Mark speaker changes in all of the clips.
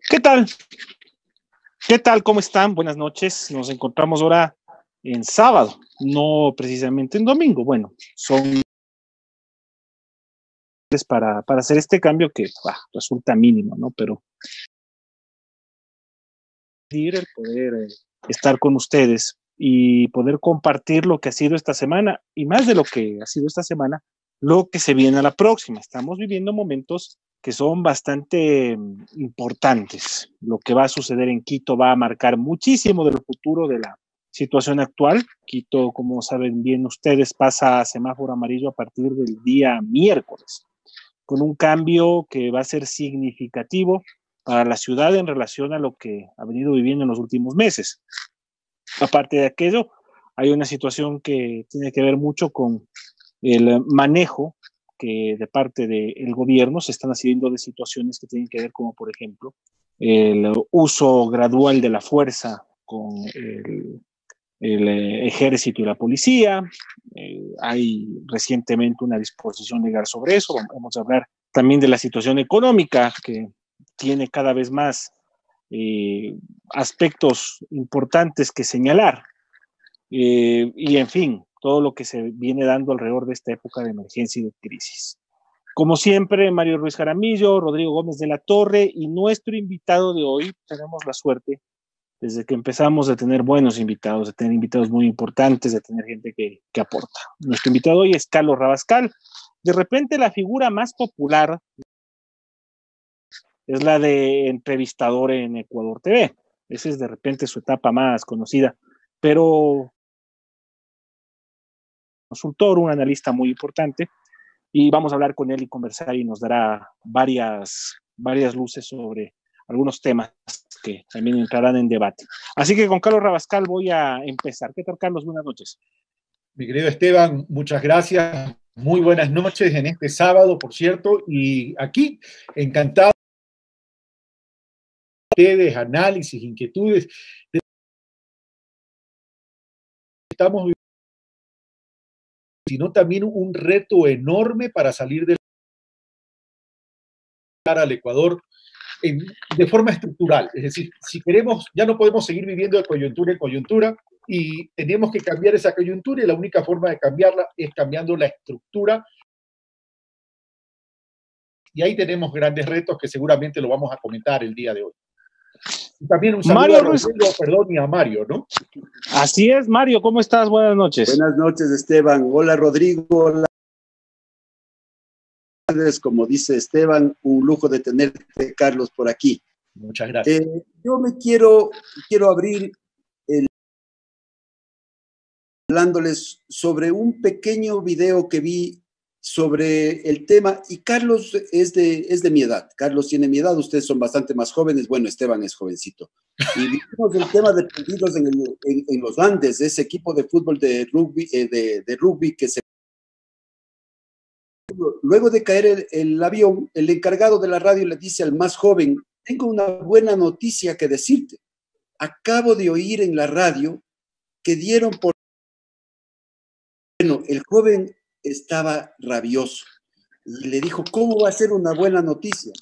Speaker 1: ¿Qué tal? ¿Qué tal? ¿Cómo están? Buenas noches. Nos encontramos ahora en sábado, no precisamente en domingo. Bueno, son para hacer este cambio que resulta mínimo, ¿no? Pero el poder estar con ustedes y poder compartir lo que ha sido esta semana y más de lo que ha sido esta semana, lo que se viene a la próxima. Estamos viviendo momentos que son bastante importantes. Lo que va a suceder en Quito va a marcar muchísimo del futuro de la situación actual. Quito, como saben bien ustedes, pasa a semáforo amarillo a partir del día miércoles, con un cambio que va a ser significativo para la ciudad en relación a lo que ha venido viviendo en los últimos meses. Aparte de aquello, hay una situación que tiene que ver mucho con el manejo que de parte del gobierno se están haciendo de situaciones que tienen que ver como, por ejemplo, el uso gradual de la fuerza con el ejército y la policía. Hay recientemente una disposición legal sobre eso. Vamos a hablar también de la situación económica que tiene cada vez más aspectos importantes que señalar. Y en fin, todo lo que se viene dando alrededor de esta época de emergencia y de crisis. Como siempre, Mario Ruiz Jaramillo, Rodrigo Gómez de la Torre y nuestro invitado de hoy, tenemos la suerte desde que empezamos a tener buenos invitados, de tener invitados muy importantes, de tener gente que aporta. Nuestro invitado hoy es Carlos Rabascal. De repente la figura más popular es la de entrevistador en Ecuador TV. Esa es de repente su etapa más conocida, pero consultor, un analista muy importante, y vamos a hablar con él y conversar y nos dará varias luces sobre algunos temas que también entrarán en debate. Así que con Carlos Rabascal voy a empezar. ¿Qué tal, Carlos? Buenas noches.
Speaker 2: Mi querido Esteban, muchas gracias. Muy buenas noches en este sábado, por cierto, y aquí, encantado de ustedes, análisis, inquietudes. Estamos viviendo, sino también un reto enorme para salir al Ecuador de forma estructural. Es decir, si queremos, ya no podemos seguir viviendo de coyuntura en coyuntura y tenemos que cambiar esa coyuntura y la única forma de cambiarla es cambiando la estructura. Y ahí tenemos grandes retos que seguramente lo vamos a comentar el día de hoy. Y también un saludo
Speaker 1: Mario
Speaker 2: a Rodrigo, perdón, y a Mario, ¿no?
Speaker 1: Así es, Mario, ¿cómo estás? Buenas noches.
Speaker 3: Buenas noches, Esteban. Hola, Rodrigo. Hola. Como dice Esteban, un lujo de tenerte, Carlos, por aquí.
Speaker 2: Muchas gracias.
Speaker 3: Yo me quiero abrir hablándoles sobre un pequeño video que vi sobre el tema, y Carlos es de mi edad. Carlos tiene mi edad, ustedes son bastante más jóvenes. Bueno, Esteban es jovencito. Y vimos el tema de perdidos en los Andes, ese equipo de fútbol de rugby, de rugby que se... Luego de caer el avión, el encargado de la radio le dice al más joven: tengo una buena noticia que decirte. Acabo de oír en la radio que dieron por... Bueno, el joven estaba rabioso y le dijo: ¿cómo va a ser una buena noticia?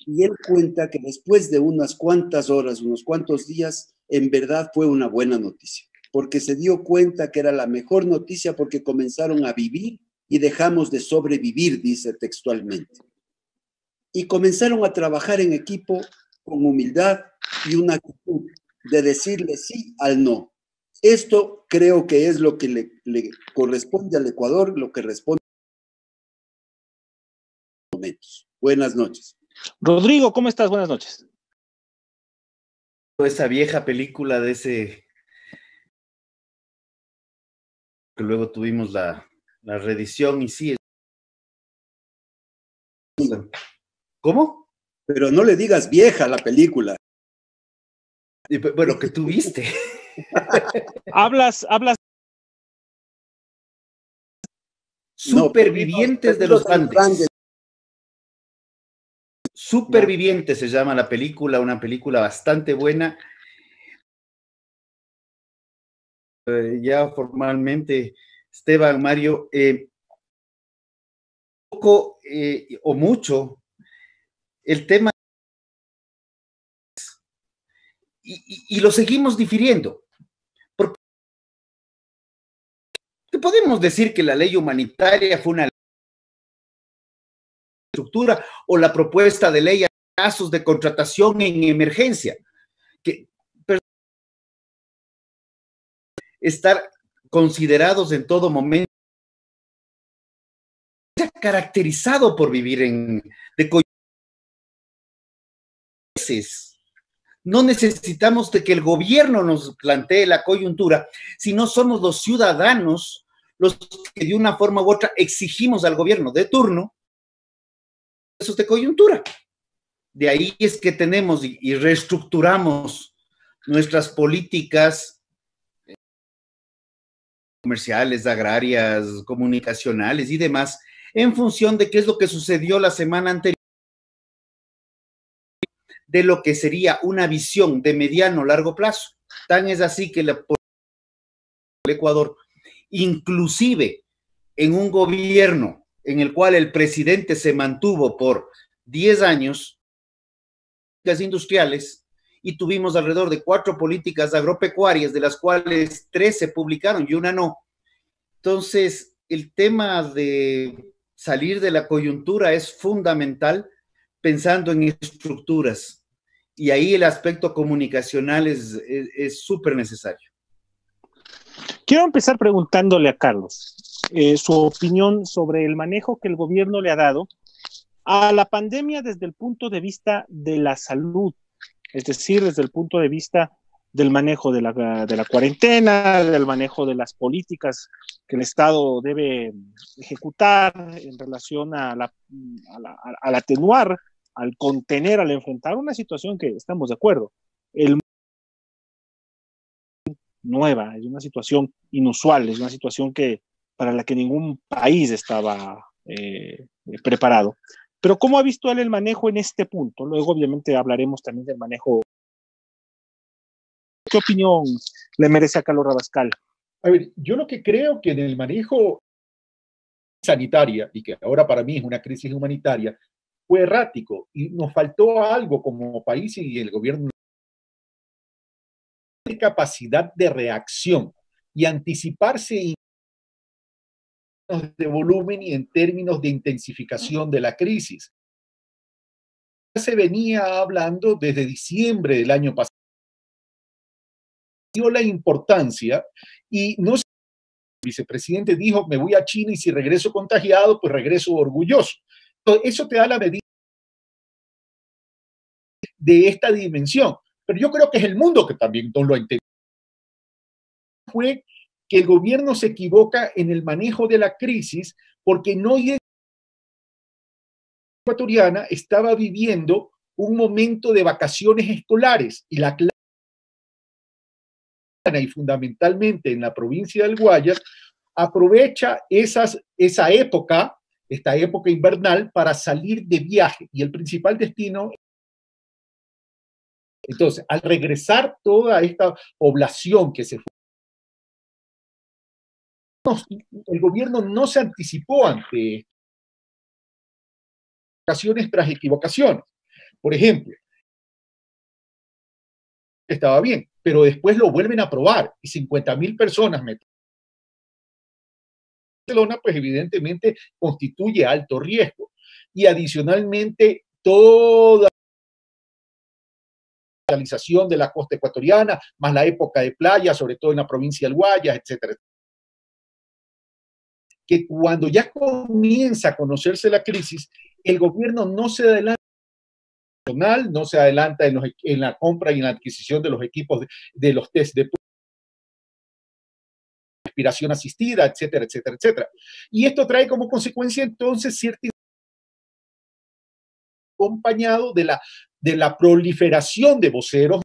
Speaker 3: Y él cuenta que después de unas cuantas horas, unos cuantos días, en verdad fue una buena noticia, porque se dio cuenta que era la mejor noticia, porque comenzaron a vivir y dejamos de sobrevivir, dice textualmente. Y comenzaron a trabajar en equipo con humildad y una actitud de decirle sí al no. Esto creo que es lo que le corresponde al Ecuador, lo que responde a los momentos. Buenas noches.
Speaker 1: Rodrigo, ¿cómo estás? Buenas noches.
Speaker 4: Esa vieja película de ese que luego tuvimos la reedición, y sí. ¿Cómo?
Speaker 3: Pero no le digas vieja la película.
Speaker 4: Bueno, que tú viste.
Speaker 1: Hablas
Speaker 4: Supervivientes de los Andes. Supervivientes se llama la película, una película bastante buena. Ya formalmente, Esteban, Mario, poco o mucho, el tema y lo seguimos difiriendo. Porque podemos decir que la ley humanitaria fue una estructura o la propuesta de ley a casos de contratación en emergencia, que estar considerados en todo momento, caracterizado por vivir de coyunturas. No necesitamos de que el gobierno nos plantee la coyuntura, sino somos los ciudadanos los que de una forma u otra exigimos al gobierno de turno procesos de coyuntura. De ahí es que tenemos y reestructuramos nuestras políticas comerciales, agrarias, comunicacionales y demás, en función de qué es lo que sucedió la semana anterior, de lo que sería una visión de mediano largo plazo. Tan es así que el Ecuador, inclusive en un gobierno en el cual el presidente se mantuvo por 10 años, industriales, y tuvimos alrededor de 4 políticas agropecuarias, de las cuales 3 se publicaron y una no. Entonces, el tema de salir de la coyuntura es fundamental pensando en estructuras, y ahí el aspecto comunicacional es súper necesario.
Speaker 1: Quiero empezar preguntándole a Carlos su opinión sobre el manejo que el gobierno le ha dado a la pandemia desde el punto de vista de la salud, es decir, desde el punto de vista del manejo de la cuarentena, del manejo de las políticas que el Estado debe ejecutar en relación al atenuar, al contener, al enfrentar una situación que estamos de acuerdo. Nueva, es una situación inusual, es una situación para la que ningún país estaba preparado. Pero ¿cómo ha visto él el manejo en este punto? Luego obviamente hablaremos también del manejo. ¿Qué opinión le merece a Carlos Rabascal?
Speaker 2: A ver, yo lo que creo que en el manejo sanitaria, y que ahora para mí es una crisis humanitaria, fue errático y nos faltó algo como país y el gobierno de capacidad de reacción y anticiparse de volumen y en términos de intensificación de la crisis. Se venía hablando desde diciembre del año pasado. Dio la importancia y no sé, el vicepresidente dijo, me voy a China y si regreso contagiado, pues regreso orgulloso. Entonces, eso te da la medida de esta dimensión. Pero yo creo que es el mundo que también no lo entendió. Fue que el gobierno se equivoca en el manejo de la crisis porque no ecuatoriana estaba viviendo un momento de vacaciones escolares y la clase y fundamentalmente en la provincia del Guayas aprovecha esta época invernal para salir de viaje y el principal destino. Entonces, al regresar toda esta población que se fue, el gobierno no se anticipó ante equivocaciones tras equivocaciones. Por ejemplo, estaba bien, pero después lo vuelven a aprobar y 50.000 personas meten. Barcelona, pues evidentemente constituye alto riesgo. Y adicionalmente, toda la realización de la costa ecuatoriana, más la época de playa, sobre todo en la provincia del Guayas, etcétera. Que cuando ya comienza a conocerse la crisis, el gobierno no se adelanta, no se adelanta en la compra y en la adquisición de los equipos de los test de respiración asistida, etcétera, etcétera, etcétera. Y esto trae como consecuencia entonces cierto acompañado de la proliferación de voceros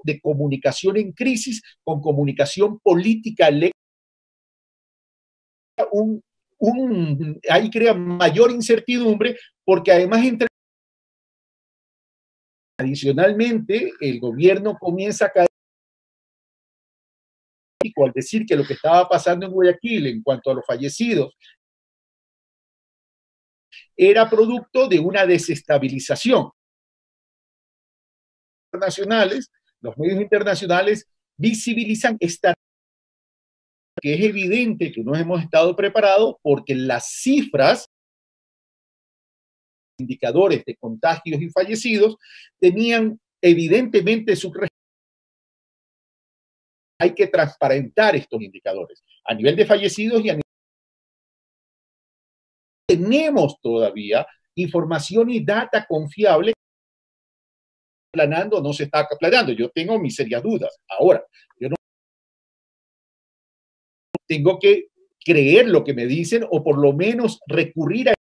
Speaker 2: de comunicación en crisis con comunicación política ahí crea mayor incertidumbre porque además adicionalmente el gobierno comienza a caer al decir que lo que estaba pasando en Guayaquil en cuanto a los fallecidos era producto de una desestabilización internacionales, los medios internacionales visibilizan esta que es evidente que no hemos estado preparados porque las cifras, indicadores de contagios y fallecidos, tenían evidentemente su. Hay que transparentar estos indicadores a nivel de fallecidos y a nivel. Tenemos todavía información y data confiable. Planando no se está planeando. Yo tengo mis serias dudas. Ahora, yo no tengo que creer lo que me dicen o por lo menos recurrir a.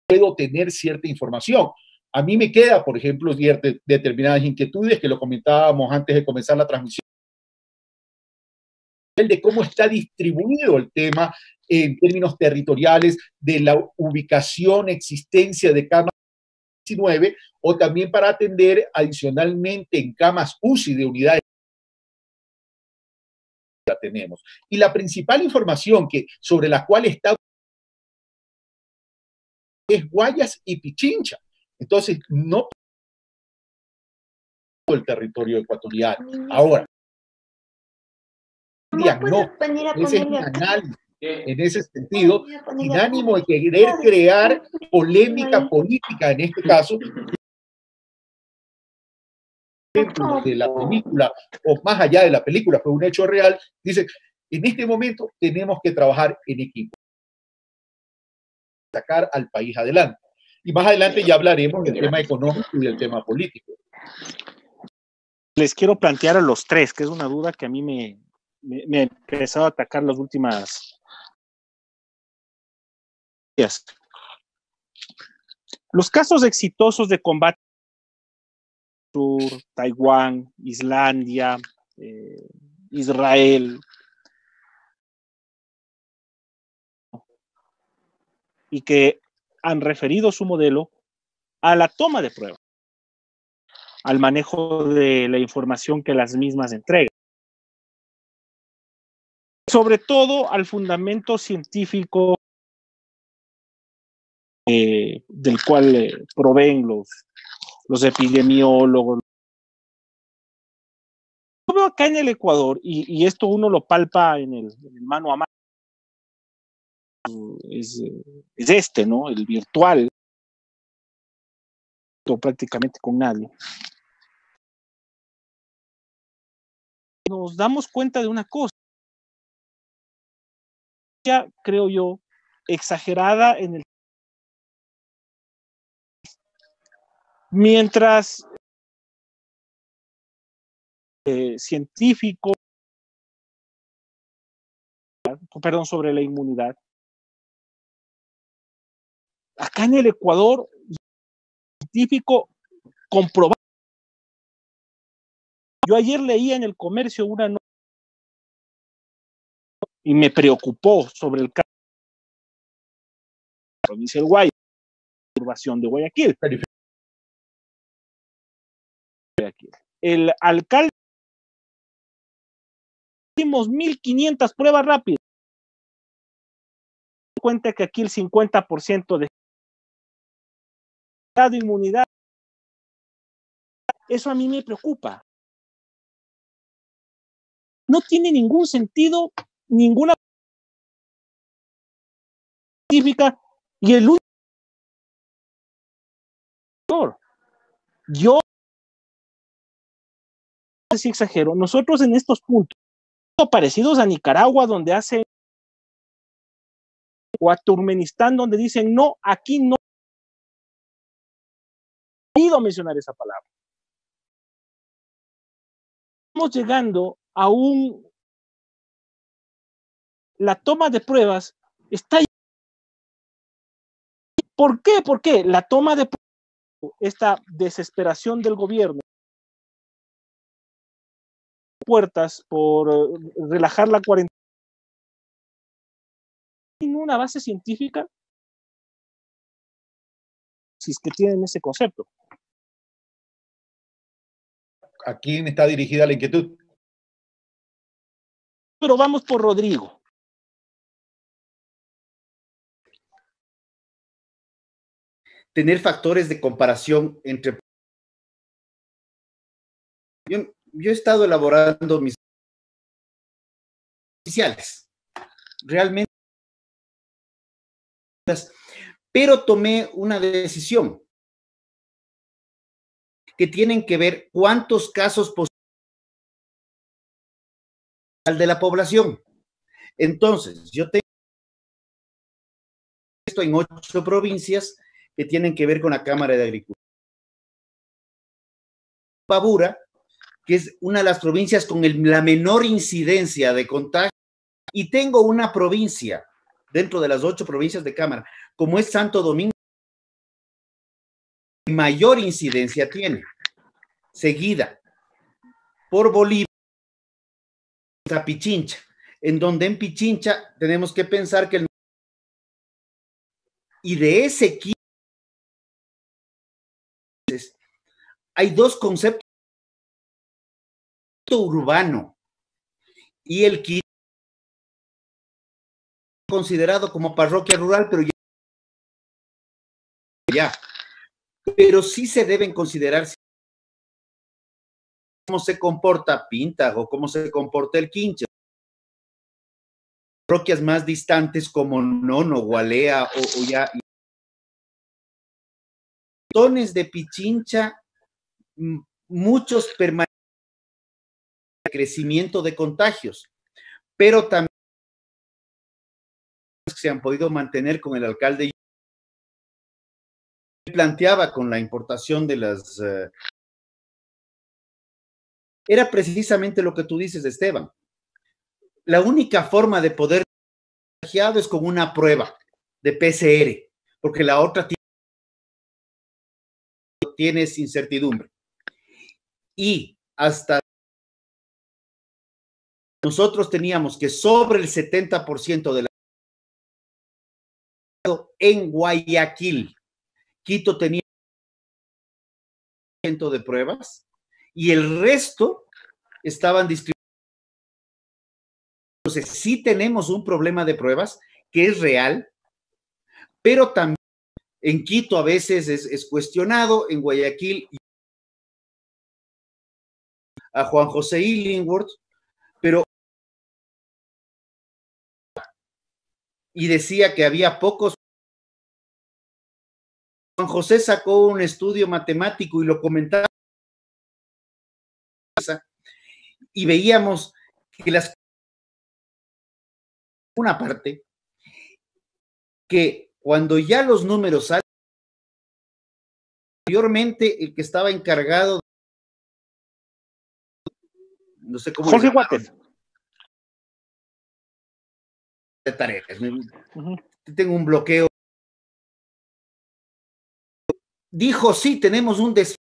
Speaker 2: Puedo tener cierta información. A mí me queda, por ejemplo, determinadas inquietudes que lo comentábamos antes de comenzar la transmisión, de cómo está distribuido el tema en términos territoriales de la ubicación, existencia de camas 19 o también para atender adicionalmente en camas UCI de unidades que tenemos. Y la principal información sobre la cual está es Guayas y Pichincha. Entonces, no todo el territorio ecuatoriano. Ahora, diagnóstico, ese es un análisis en ese sentido, sin ánimo de querer crear polémica política en este caso, de la película, o más allá de la película, fue un hecho real, dice, en este momento tenemos que trabajar en equipo, sacar al país adelante. Y más adelante ya hablaremos del tema económico y del tema político.
Speaker 1: Les quiero plantear a los tres, que es una duda que a mí me ha empezado a atacar las últimas días. Los casos exitosos de combate sur, Taiwán, Islandia, Israel, y que han referido su modelo a la toma de pruebas, al manejo de la información que las mismas entregan, sobre todo al fundamento científico del cual proveen los epidemiólogos. Yo veo acá en el Ecuador, y esto uno lo palpa en el mano a mano, es este, ¿no? El virtual, prácticamente con nadie. Nos damos cuenta de una cosa, ya creo yo, exagerada en el. Mientras científico, perdón, sobre la inmunidad. Acá en el Ecuador, científico comprobado. Yo ayer leía en el Comercio una nota y me preocupó sobre el caso de la provincia del Guayas, la de Guayaquil. El alcalde, hicimos 1.500 pruebas rápidas. Cuenta que aquí el 50% de inmunidad, eso a mí me preocupa. No tiene ningún sentido, ninguna científica, y el único. Yo, no sé si exagero, nosotros en estos puntos, parecidos a Nicaragua, donde hace, o a Turkmenistán, donde dicen, no, aquí no. He ido a mencionar esa palabra. Estamos llegando a la toma de pruebas está. ¿Por qué? Porque la toma de pruebas, esta desesperación del gobierno, puertas por relajar la cuarentena, ¿tiene una base científica? Si es que tienen ese concepto.
Speaker 2: ¿A quién está dirigida la inquietud?
Speaker 1: Pero vamos por Rodrigo.
Speaker 4: Tener factores de comparación entre yo he estado elaborando mis oficiales, realmente, pero tomé una decisión que tienen que ver cuántos casos posibles de la población. Entonces, yo tengo esto en 8 provincias que tienen que ver con la Cámara de Agricultura. Pabura, que es una de las provincias con la menor incidencia de contagio, y tengo una provincia dentro de las 8 provincias de Cámara, como es Santo Domingo, mayor incidencia tiene, seguida por Bolívar, Pichincha, en donde en Pichincha tenemos que pensar que y de ese 15 hay 2 conceptos, urbano y el Quito considerado como parroquia rural, pero sí se deben considerar cómo se comporta Pinta o cómo se comporta el Quinche. Parroquias más distantes como Nono, Gualea o ya. Montones de Pichincha, muchos permanecen en crecimiento de contagios, pero también se han podido mantener con el alcalde. Planteaba con la importación de las era precisamente lo que tú dices, Esteban. La única forma de poder contagiado es con una prueba de PCR, porque la otra tienes incertidumbre. Y hasta nosotros teníamos que sobre el 70% de la en Guayaquil, Quito tenía de pruebas y el resto estaban distribuidos. Entonces, sí tenemos un problema de pruebas que es real, pero también en Quito a veces es cuestionado, en Guayaquil a Juan José Illingworth, pero y decía que había pocos. Juan José sacó un estudio matemático y lo comentaba y veíamos que una parte que cuando ya los números salen, anteriormente el que estaba encargado, no sé cómo
Speaker 1: Jorge Guates.
Speaker 4: De tareas. Tengo un bloqueo. Dijo, sí, tenemos un de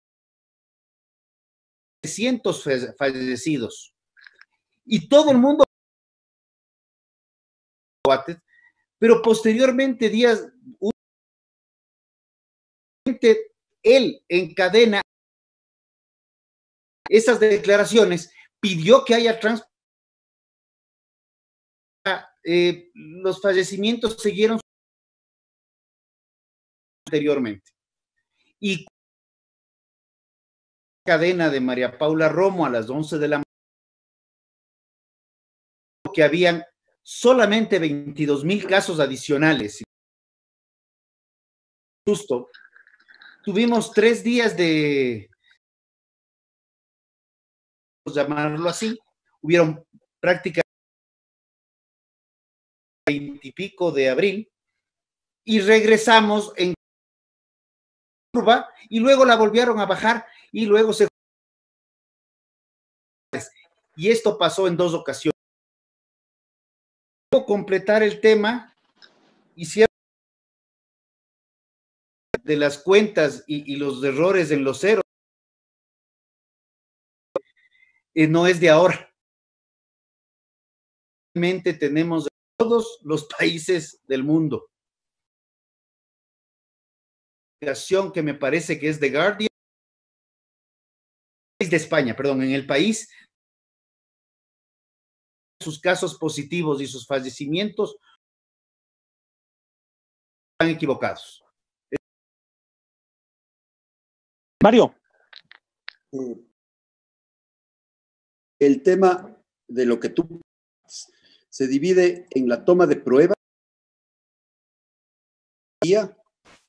Speaker 4: cientos fallecidos. Y todo el mundo, pero posteriormente, él encadena esas declaraciones, pidió que haya los fallecimientos siguieron anteriormente. Y cadena de María Paula Romo a las 11 de la mañana, que habían solamente 22,000 casos adicionales. Justo, tuvimos 3 días de, llamarlo así, hubieron prácticamente 20 y pico de abril, y regresamos en curva, y luego la volvieron a bajar, y luego se... Y esto pasó en 2 ocasiones. Completar el tema, y cierto de las cuentas y los errores en los ceros, no es de ahora. Realmente tenemos de todos los países del mundo. Que me parece que es The Guardian, de España, perdón, en el país, sus casos positivos y sus fallecimientos están equivocados.
Speaker 1: Mario.
Speaker 3: el tema de lo que tú se divide en la toma de pruebas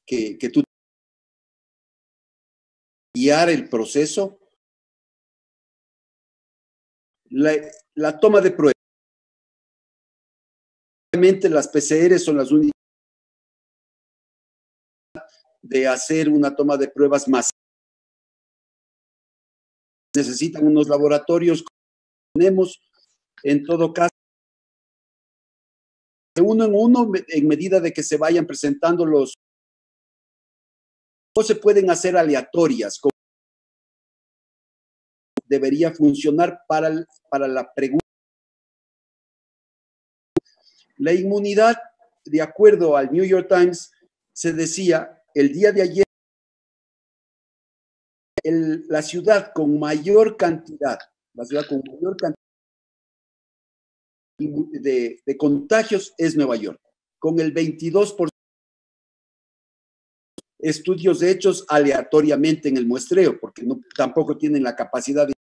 Speaker 3: que tú guiar el proceso, la toma de pruebas. Obviamente las PCR son las únicas de hacer una toma de pruebas más. Necesitan unos laboratorios que tenemos, en todo caso, de uno en uno, en medida de que se vayan presentando los. No se pueden hacer aleatorias, como debería funcionar para la pregunta. La inmunidad, de acuerdo al New York Times, se decía el día de ayer, la ciudad con mayor cantidad de contagios es Nueva York, con el 22%. Estudios hechos aleatoriamente en el muestreo, porque tampoco tienen la capacidad de.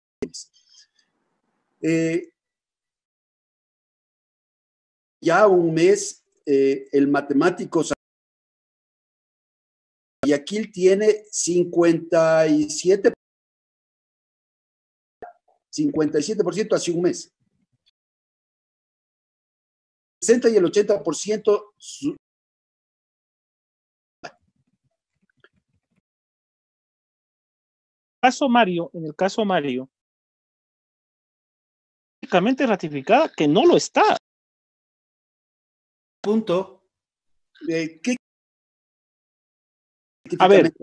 Speaker 3: Ya un mes, el matemático Guayaquil tiene 57% hace un mes. 60 y el 80%.
Speaker 1: En el caso Mario, prácticamente ratificada que no lo está.
Speaker 4: Punto.
Speaker 3: ¿Qué?
Speaker 1: A ver,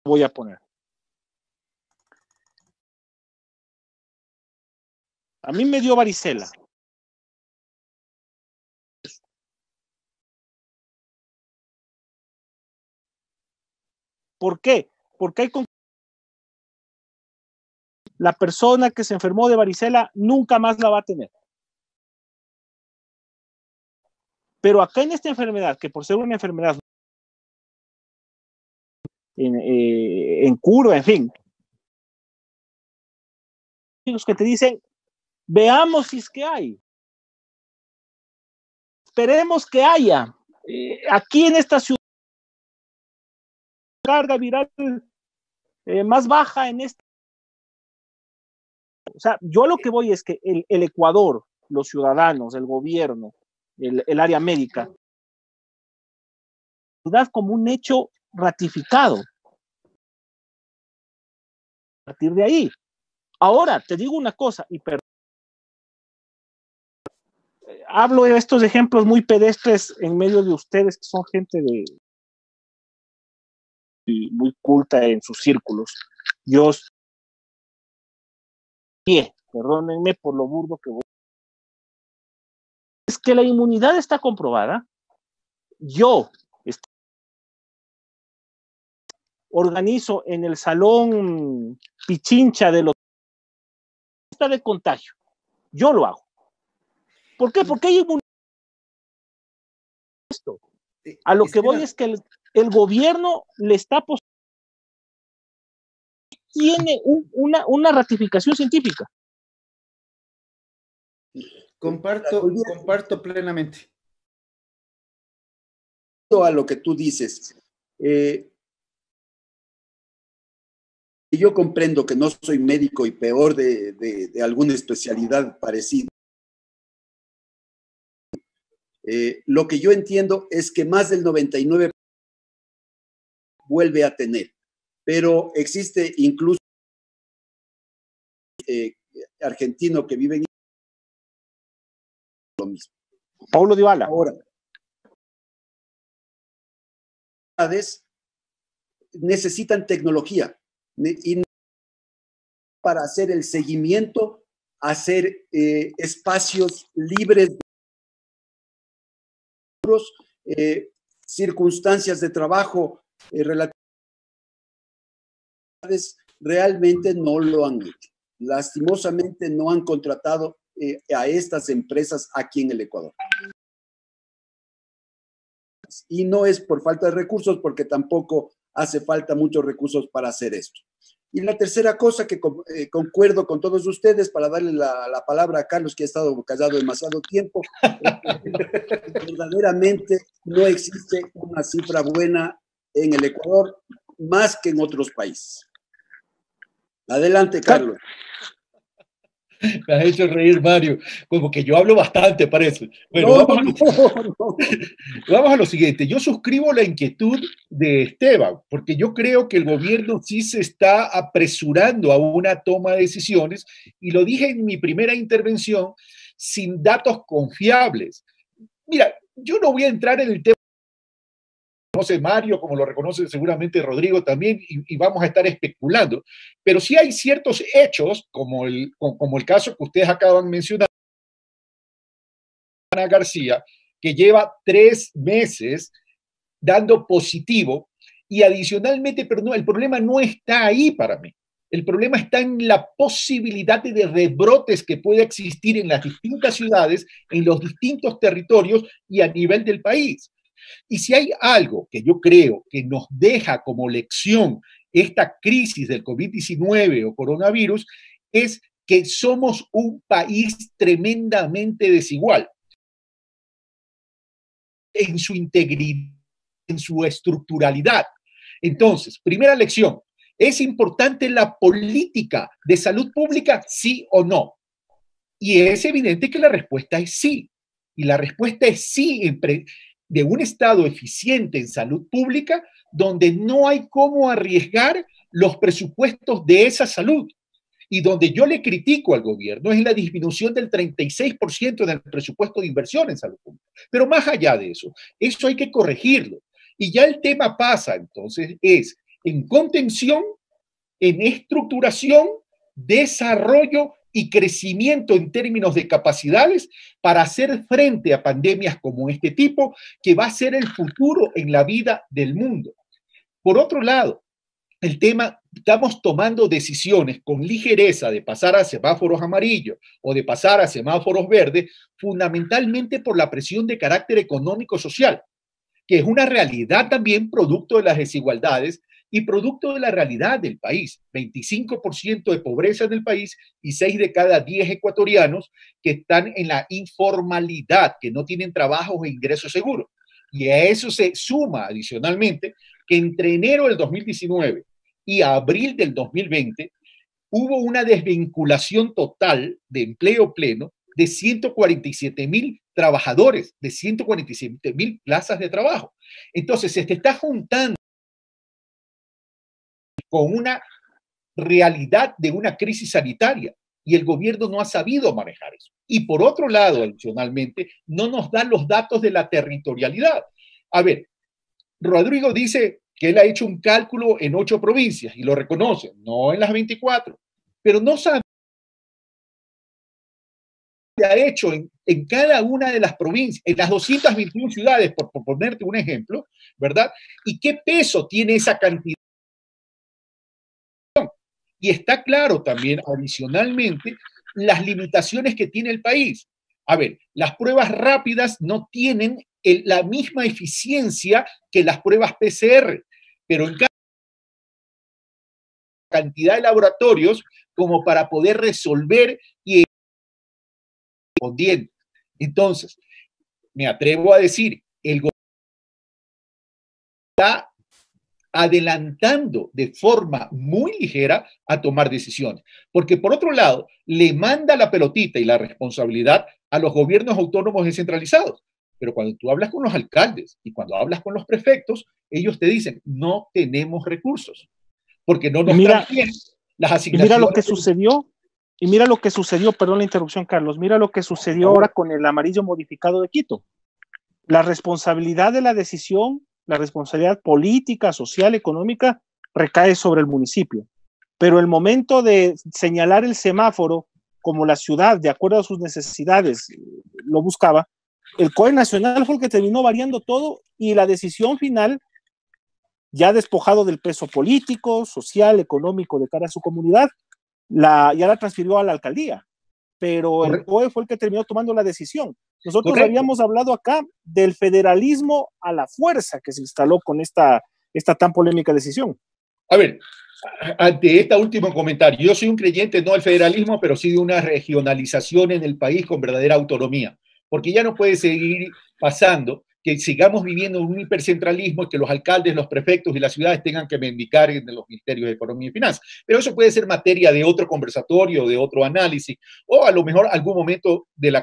Speaker 1: voy a poner. A mí me dio varicela. ¿Por qué? Porque la persona que se enfermó de varicela nunca más la va a tener. Pero acá en esta enfermedad, que por ser una enfermedad en curva, en fin, los que te dicen, veamos si es que hay. Esperemos que haya. Aquí en esta ciudad, carga viral más baja en esta. O sea, yo lo que voy es que el Ecuador, los ciudadanos, el gobierno, el área médica, como un hecho ratificado. A partir de ahí. Ahora, te digo una cosa, y hablo de estos ejemplos muy pedestres en medio de ustedes, que son gente muy culta en sus círculos. Yo, perdónenme por lo burdo que voy. Es que la inmunidad está comprobada. Yo organizo en el salón Pichincha de los de contagio. Yo lo hago. ¿Por qué? Porque hay inmunidad. A lo que voy es que el gobierno le está tiene una ratificación científica.
Speaker 4: Comparto plenamente.
Speaker 3: A lo que tú dices, yo comprendo que no soy médico y peor de alguna especialidad parecida. Lo que yo entiendo es que más del 99% vuelve a tener, pero existe incluso argentino que vive en lo mismo.
Speaker 1: Paulo Dybala.
Speaker 3: Ahora, necesitan tecnología y para hacer el seguimiento, hacer espacios libres de circunstancias de trabajo realmente no lo han hecho. Lastimosamente no han contratado a estas empresas aquí en el Ecuador. Y no es por falta de recursos, porque tampoco hace falta muchos recursos para hacer esto. Y la tercera cosa que concuerdo con todos ustedes, para darle la palabra a Carlos, que ha estado callado demasiado tiempo, verdaderamente no existe una cifra buena en el Ecuador más que en otros países. Adelante, Carlos.
Speaker 2: Me has hecho reír, Mario, como que yo hablo bastante, parece. Bueno, vamos a lo siguiente. Yo suscribo la inquietud de Esteban, porque yo creo que el gobierno sí se está apresurando a una toma de decisiones, y lo dije en mi primera intervención, sin datos confiables. Mira, yo no voy a entrar en el tema, conoce Mario, como lo reconoce seguramente Rodrigo también, y vamos a estar especulando. Pero sí hay ciertos hechos, como el caso que ustedes acaban de mencionar, Ana García, que lleva 3 meses dando positivo, y adicionalmente, pero no, el problema no está ahí para mí. El problema está en la posibilidad de rebrotes que puede existir en las distintas ciudades, en los distintos territorios y a nivel del país. Y si hay algo que yo creo que nos deja como lección esta crisis del COVID-19 o coronavirus, es que somos un país tremendamente desigual en su integridad, en su estructuralidad. Entonces, primera lección, ¿es importante la política de salud pública, sí o no? Y es evidente que la respuesta es sí. Y la respuesta es sí de un Estado eficiente en salud pública, donde no hay cómo arriesgar los presupuestos de esa salud. Y donde yo le critico al gobierno es la disminución del 36% del presupuesto de inversión en salud pública. Pero más allá de eso hay que corregirlo. Y ya el tema pasa, entonces, es en contención, en estructuración, desarrollo y crecimiento en términos de capacidades para hacer frente a pandemias como este tipo, que va a ser el futuro en la vida del mundo. Por otro lado, el tema, estamos tomando decisiones con ligereza de pasar a semáforos amarillos o de pasar a semáforos verdes, fundamentalmente por la presión de carácter económico-social, que es una realidad también producto de las desigualdades y producto de la realidad del país. 25% de pobreza en el país y 6 de cada 10 ecuatorianos que están en la informalidad, que no tienen trabajo e ingresos seguros. Y a eso se suma adicionalmente que entre enero del 2019 y abril del 2020 hubo una desvinculación total de empleo pleno de 147,000 trabajadores, de 147,000 plazas de trabajo. Entonces, se te está juntando con una realidad de una crisis sanitaria y el gobierno no ha sabido manejar eso. Y por otro lado, adicionalmente, no nos dan los datos de la territorialidad. A ver, Rodrigo dice que él ha hecho un cálculo en 8 provincias y lo reconoce, no en las 24, pero no sabe qué ha hecho en cada una de las provincias, en las 221 ciudades, por ponerte un ejemplo, ¿verdad? Y qué peso tiene esa cantidad. Y está claro también, adicionalmente, las limitaciones que tiene el país. A ver, las pruebas rápidas no tienen la misma eficiencia que las pruebas PCR, pero en cada cantidad de laboratorios como para poder resolver y respondiendo. Entonces, me atrevo a decir, el gobierno está adelantando de forma muy ligera a tomar decisiones. Porque por otro lado, le manda la pelotita y la responsabilidad a los gobiernos autónomos descentralizados. Pero cuando tú hablas con los alcaldes y cuando hablas con los prefectos, ellos te dicen, no tenemos recursos, porque no nos dan bien las asignaciones.
Speaker 1: Y mira lo que sucedió, perdón la interrupción, Carlos, mira lo que sucedió ahora con el amarillo modificado de Quito. La responsabilidad de la decisión, la responsabilidad política, social, económica, recae sobre el municipio. Pero el momento de señalar el semáforo como la ciudad, de acuerdo a sus necesidades, lo buscaba, el COE nacional fue el que terminó variando todo y la decisión final, ya despojado del peso político, social, económico de cara a su comunidad, ya la transfirió a la alcaldía. Pero el COE fue el que terminó tomando la decisión. Nosotros habíamos hablado acá del federalismo a la fuerza que se instaló con esta tan polémica decisión.
Speaker 2: A ver, ante este último comentario, yo soy un creyente no del federalismo, pero sí de una regionalización en el país con verdadera autonomía, porque ya no puede seguir pasando que sigamos viviendo un hipercentralismo y que los alcaldes, los prefectos y las ciudades tengan que mendicar en los ministerios de Economía y Finanzas. Pero eso puede ser materia de otro conversatorio, de otro análisis, o a lo mejor algún momento del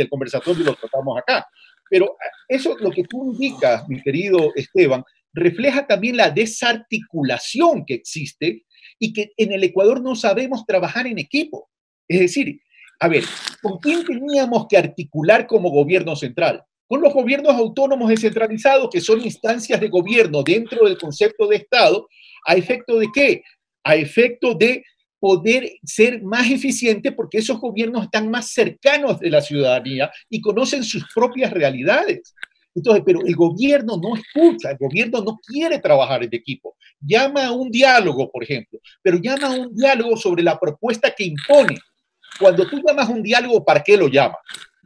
Speaker 2: conversatorio lo tratamos acá. Pero eso, lo que tú indicas, mi querido Esteban, refleja también la desarticulación que existe y que en el Ecuador no sabemos trabajar en equipo. Es decir, a ver, ¿con quién teníamos que articular como gobierno central? Con los gobiernos autónomos descentralizados, que son instancias de gobierno dentro del concepto de Estado, ¿a efecto de qué? A efecto de poder ser más eficiente porque esos gobiernos están más cercanos de la ciudadanía y conocen sus propias realidades. Entonces, pero el gobierno no escucha, el gobierno no quiere trabajar en equipo. Llama a un diálogo, por ejemplo, pero llama a un diálogo sobre la propuesta que impone. Cuando tú llamas a un diálogo, ¿para qué lo llamas?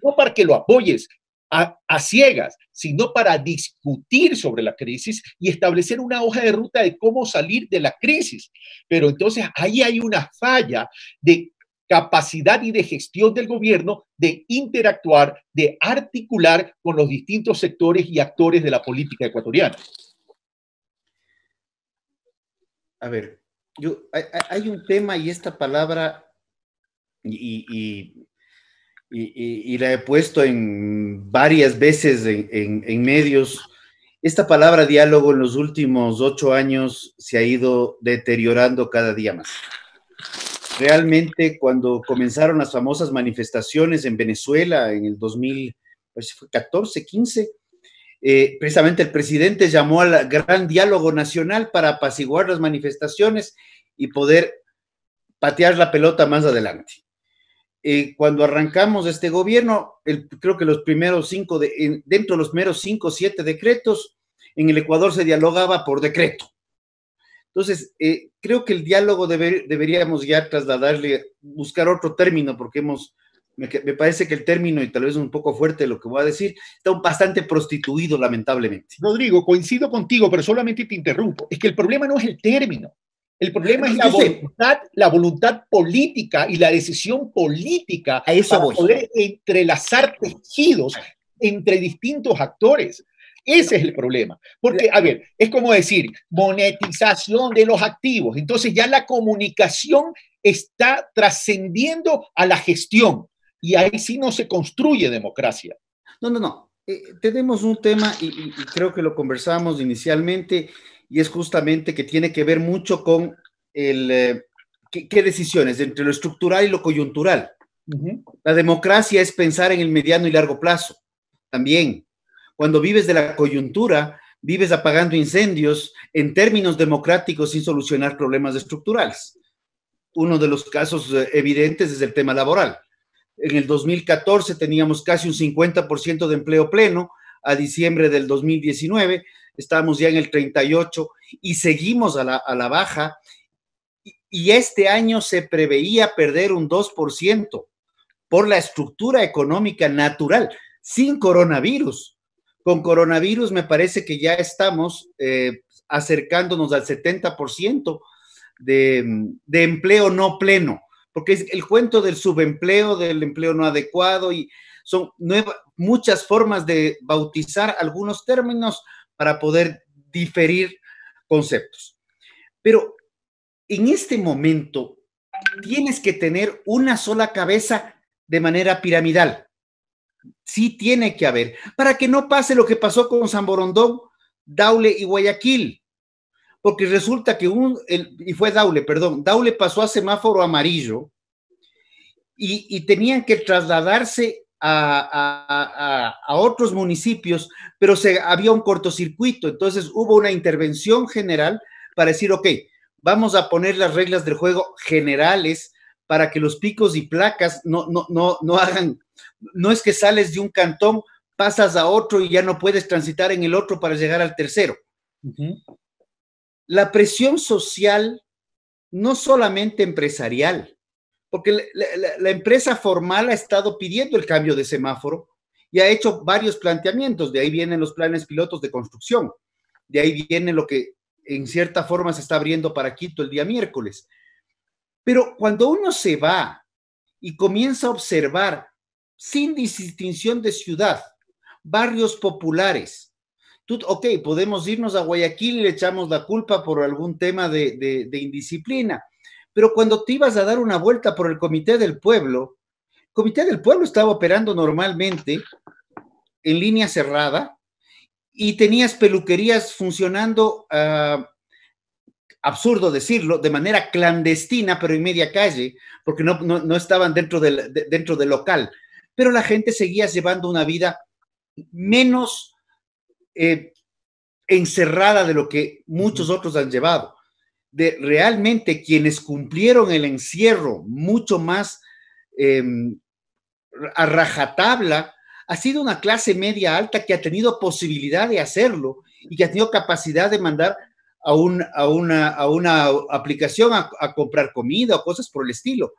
Speaker 2: No para que lo apoyes a ciegas, sino para discutir sobre la crisis y establecer una hoja de ruta de cómo salir de la crisis. Pero entonces ahí hay una falla de capacidad y de gestión del gobierno de interactuar, de articular con los distintos sectores y actores de la política ecuatoriana.
Speaker 4: A ver, hay un tema y esta palabra, y la he puesto en varias veces en medios. Esta palabra diálogo en los últimos 8 años se ha ido deteriorando cada día más. Realmente, cuando comenzaron las famosas manifestaciones en Venezuela en el 2014, 15, precisamente el presidente llamó al gran diálogo nacional para apaciguar las manifestaciones y poder patear la pelota más adelante. Cuando arrancamos este gobierno, creo que los primeros 5, dentro de los primeros 5 o 7 decretos, en el Ecuador se dialogaba por decreto. Entonces, creo que el diálogo deberíamos ya trasladarle, buscar otro término, porque me parece que el término, y tal vez un poco fuerte lo que voy a decir, está bastante prostituido, lamentablemente.
Speaker 2: Rodrigo, coincido contigo, pero solamente te interrumpo. Es que el problema no es el término. El problema es la voluntad política y la decisión política
Speaker 4: a eso
Speaker 2: para poder entrelazar tejidos entre distintos actores. Ese es el problema. Porque, a ver, es como decir, monetización de los activos. Entonces ya la comunicación está trascendiendo a la gestión y ahí sí no se construye democracia.
Speaker 4: No. Tenemos un tema y creo que lo conversamos inicialmente y es justamente que tiene que ver mucho con qué decisiones entre lo estructural y lo coyuntural. Uh-huh. La democracia es pensar en el mediano y largo plazo. También, cuando vives de la coyuntura, vives apagando incendios en términos democráticos sin solucionar problemas estructurales. Uno de los casos evidentes es el tema laboral. En el 2014 teníamos casi un 50% de empleo pleno, a diciembre del 2019 estábamos ya en el 38% y seguimos a la baja, y este año se preveía perder un 2% por la estructura económica natural, sin coronavirus. Con coronavirus me parece que ya estamos acercándonos al 70% de empleo no pleno, porque es el cuento del subempleo, del empleo no adecuado, y son muchas formas de bautizar algunos términos para poder diferir conceptos. Pero en este momento tienes que tener una sola cabeza de manera piramidal. Sí tiene que haber, para que no pase lo que pasó con San Borondón, Daule y Guayaquil, porque resulta que Daule pasó a semáforo amarillo y tenían que trasladarse a otros municipios, pero había un cortocircuito, entonces hubo una intervención general para decir, ok, vamos a poner las reglas del juego generales para que los picos y placas no hagan, no es que sales de un cantón, pasas a otro y ya no puedes transitar en el otro para llegar al tercero. Uh-huh. La presión social, no solamente empresarial, porque la empresa formal ha estado pidiendo el cambio de semáforo y ha hecho varios planteamientos. De ahí vienen los planes pilotos de construcción, de ahí viene lo que en cierta forma se está abriendo para Quito el día miércoles. Pero cuando uno se va y comienza a observar, sin distinción de ciudad, barrios populares, ok, podemos irnos a Guayaquil y le echamos la culpa por algún tema de indisciplina, pero cuando te ibas a dar una vuelta por el Comité del Pueblo estaba operando normalmente en línea cerrada y tenías peluquerías funcionando, absurdo decirlo, de manera clandestina, pero en media calle, porque no estaban dentro del local. Pero la gente seguía llevando una vida menos encerrada de lo que muchos otros han llevado. Realmente quienes cumplieron el encierro mucho más a rajatabla ha sido una clase media alta que ha tenido posibilidad de hacerlo y que ha tenido capacidad de mandar a una aplicación a comprar comida o cosas por el estilo.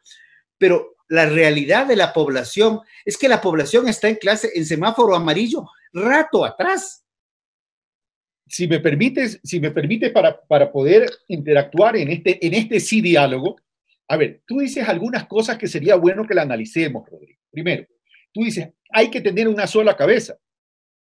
Speaker 4: Pero la realidad de la población es que la población está en semáforo amarillo rato atrás.
Speaker 2: Si me permite para poder interactuar en este sí diálogo, a ver, tú dices algunas cosas que sería bueno que la analicemos, Rodrigo. Primero, tú dices, hay que tener una sola cabeza.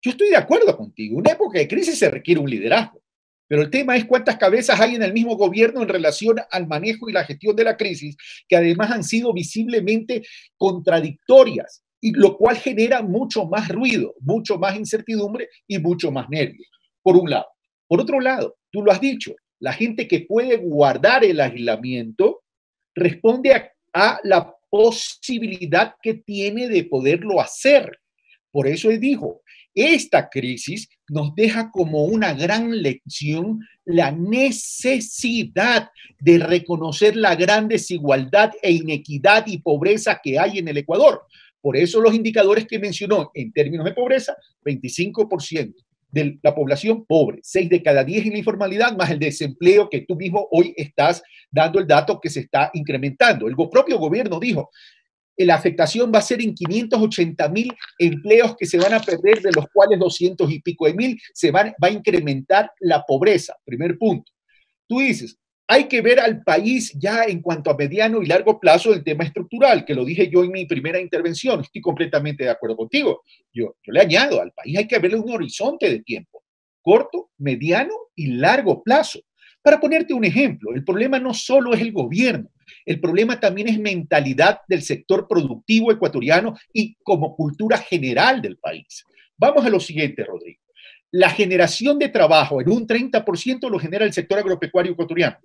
Speaker 2: Yo estoy de acuerdo contigo. En una época de crisis se requiere un liderazgo. Pero el tema es cuántas cabezas hay en el mismo gobierno en relación al manejo y la gestión de la crisis, que además han sido visiblemente contradictorias, y lo cual genera mucho más ruido, mucho más incertidumbre y mucho más nervios, por un lado. Por otro lado, tú lo has dicho, la gente que puede guardar el aislamiento responde a la posibilidad que tiene de poderlo hacer. Por eso él dijo, esta crisis nos deja como una gran lección la necesidad de reconocer la gran desigualdad e inequidad y pobreza que hay en el Ecuador. Por eso los indicadores que mencionó en términos de pobreza, 25% de la población pobre, 6 de cada 10 en la informalidad, más el desempleo que tú mismo hoy estás dando el dato que se está incrementando. El propio gobierno dijo, la afectación va a ser en 580,000 empleos que se van a perder, de los cuales 200 y pico de mil va a incrementar la pobreza. Primer punto. Tú dices, hay que ver al país ya en cuanto a mediano y largo plazo del tema estructural, que lo dije yo en mi primera intervención. Estoy completamente de acuerdo contigo. Yo le añado, al país hay que verle un horizonte de tiempo, corto, mediano y largo plazo. Para ponerte un ejemplo, el problema no solo es el gobierno, el problema también es mentalidad del sector productivo ecuatoriano y como cultura general del país. Vamos a lo siguiente, Rodrigo. La generación de trabajo en un 30% lo genera el sector agropecuario ecuatoriano.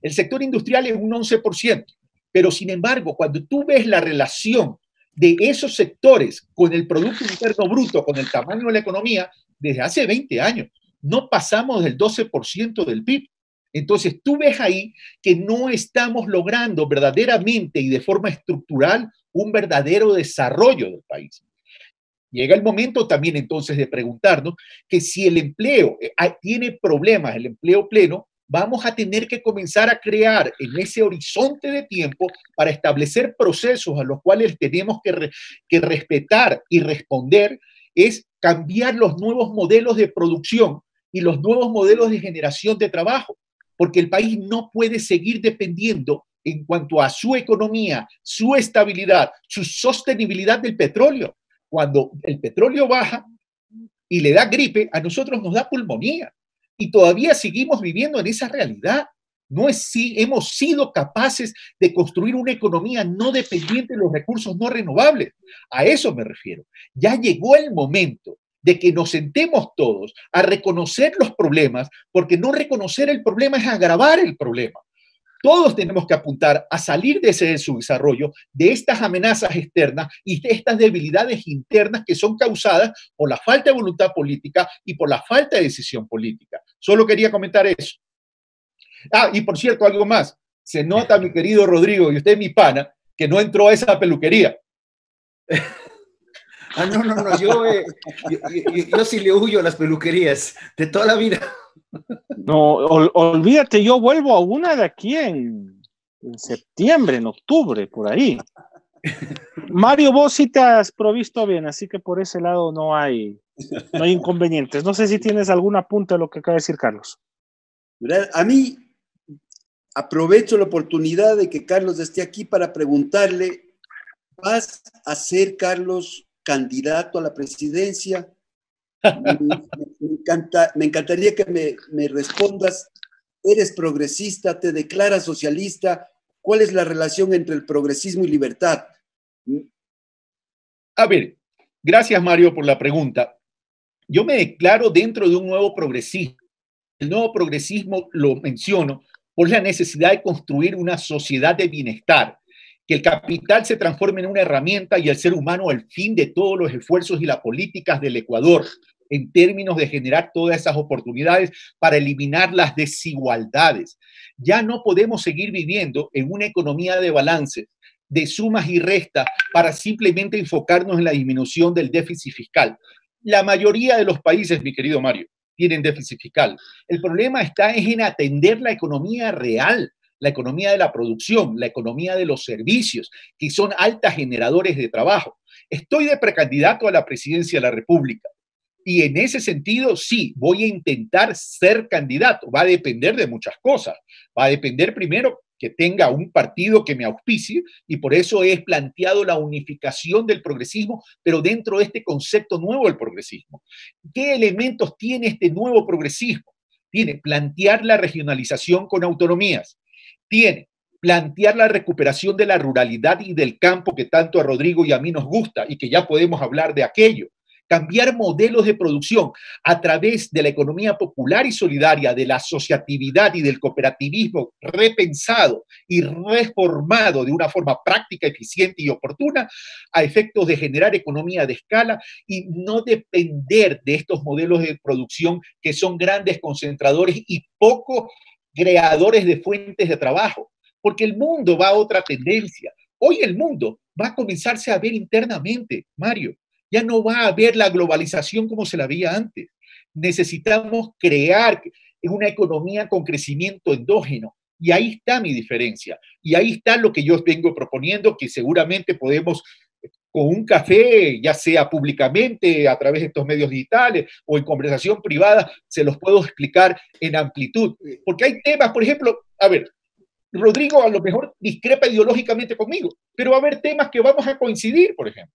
Speaker 2: El sector industrial en un 11%. Pero, sin embargo, cuando tú ves la relación de esos sectores con el Producto Interno Bruto, con el tamaño de la economía, desde hace 20 años, no pasamos del 12% del PIB. Entonces, tú ves ahí que no estamos logrando verdaderamente y de forma estructural un verdadero desarrollo del país. Llega el momento también entonces de preguntarnos que si el empleo tiene problemas, el empleo pleno, vamos a tener que comenzar a crear en ese horizonte de tiempo para establecer procesos a los cuales tenemos que respetar y responder, es cambiar los nuevos modelos de producción y los nuevos modelos de generación de trabajo. Porque el país no puede seguir dependiendo en cuanto a su economía, su estabilidad, su sostenibilidad del petróleo. Cuando el petróleo baja y le da gripe, a nosotros nos da pulmonía. Y todavía seguimos viviendo en esa realidad. No es si hemos sido capaces de construir una economía no dependiente de los recursos no renovables. A eso me refiero. Ya llegó el momento de que nos sentemos todos a reconocer los problemas, porque no reconocer el problema es agravar el problema. Todos tenemos que apuntar a salir de ese subdesarrollo, de estas amenazas externas y de estas debilidades internas que son causadas por la falta de voluntad política y por la falta de decisión política. Solo quería comentar eso. Y por cierto, algo más. Se nota, mi querido Rodrigo, y usted mi pana, que no entró a esa peluquería.
Speaker 4: No, yo sí le huyo a las peluquerías de toda la vida.
Speaker 1: No, olvídate, yo vuelvo a una de aquí en septiembre, en octubre, por ahí. Mario, vos sí te has provisto bien, así que por ese lado no hay inconvenientes. No sé si tienes algún apunte a lo que acaba de decir Carlos.
Speaker 3: ¿verdad? A mí, aprovecho la oportunidad de que Carlos esté aquí para preguntarle, ¿vas a ser, Carlos, candidato a la presidencia? Me encantaría que me respondas, ¿eres progresista? ¿Te declaras socialista? ¿Cuál es la relación entre el progresismo y libertad?
Speaker 2: A ver, gracias Mario por la pregunta. Yo me declaro dentro de un nuevo progresismo. El nuevo progresismo lo menciono por la necesidad de construir una sociedad de bienestar, que el capital se transforme en una herramienta y el ser humano el fin de todos los esfuerzos y las políticas del Ecuador en términos de generar todas esas oportunidades para eliminar las desigualdades. Ya no podemos seguir viviendo en una economía de balance, de sumas y restas, para simplemente enfocarnos en la disminución del déficit fiscal. La mayoría de los países, mi querido Mario, tienen déficit fiscal. El problema está en atender la economía real, la economía de la producción, la economía de los servicios, que son altas generadores de trabajo. Estoy de precandidato a la presidencia de la República y en ese sentido sí, voy a intentar ser candidato. Va a depender de muchas cosas. Va a depender primero que tenga un partido que me auspicie y por eso he planteado la unificación del progresismo, pero dentro de este concepto nuevo del progresismo. ¿Qué elementos tiene este nuevo progresismo? Tiene plantear la regionalización con autonomías, tiene plantear la recuperación de la ruralidad y del campo que tanto a Rodrigo y a mí nos gusta y que ya podemos hablar de aquello. Cambiar modelos de producción a través de la economía popular y solidaria, de la asociatividad y del cooperativismo repensado y reformado de una forma práctica, eficiente y oportuna a efectos de generar economía de escala y no depender de estos modelos de producción que son grandes concentradores y poco creadores de fuentes de trabajo, porque el mundo va a otra tendencia. Hoy el mundo va a comenzarse a ver internamente, Mario. Ya no va a haber la globalización como se la veía antes. Necesitamos crear una economía con crecimiento endógeno. Y ahí está mi diferencia. Y ahí está lo que yo vengo proponiendo, que seguramente podemos, con un café, ya sea públicamente, a través de estos medios digitales o en conversación privada, se los puedo explicar en amplitud. Porque hay temas, por ejemplo, a ver, Rodrigo a lo mejor discrepa ideológicamente conmigo, pero va a haber temas que vamos a coincidir, por ejemplo.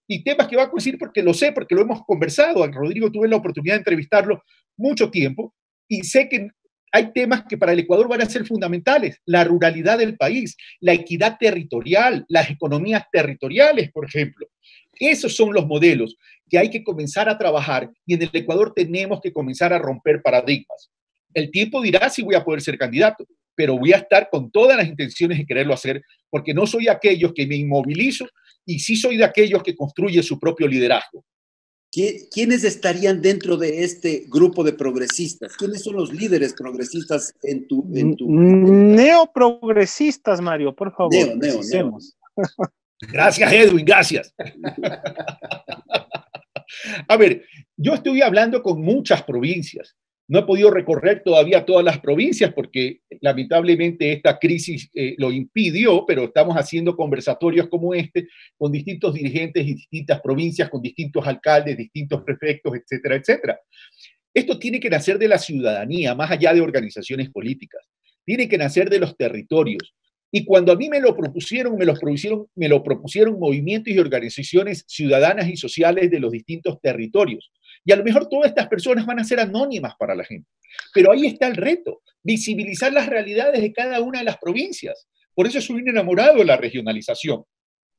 Speaker 2: Y temas que va a coincidir porque lo sé, porque lo hemos conversado. A Rodrigo tuve la oportunidad de entrevistarlo mucho tiempo y sé que hay temas que para el Ecuador van a ser fundamentales. La ruralidad del país, la equidad territorial, las economías territoriales, por ejemplo. Esos son los modelos que hay que comenzar a trabajar y en el Ecuador tenemos que comenzar a romper paradigmas. El tiempo dirá si voy a poder ser candidato, pero voy a estar con todas las intenciones de quererlo hacer porque no soy aquellos que me inmovilizo y sí soy de aquellos que construyen su propio liderazgo.
Speaker 3: ¿Quiénes estarían dentro de este grupo de progresistas? ¿Quiénes son los líderes progresistas en tu...
Speaker 1: Neoprogresistas, Mario, por favor.
Speaker 3: Neo.
Speaker 2: Gracias, Edwin, gracias. A ver, yo estoy hablando con muchas provincias. No he podido recorrer todavía todas las provincias porque lamentablemente esta crisis lo impidió, pero estamos haciendo conversatorios como este con distintos dirigentes y distintas provincias, con distintos alcaldes, distintos prefectos, etcétera, etcétera. Esto tiene que nacer de la ciudadanía, más allá de organizaciones políticas. Tiene que nacer de los territorios. Y cuando a mí me lo propusieron movimientos y organizaciones ciudadanas y sociales de los distintos territorios. Y a lo mejor todas estas personas van a ser anónimas para la gente. Pero ahí está el reto, visibilizar las realidades de cada una de las provincias. Por eso soy un enamorado de la regionalización.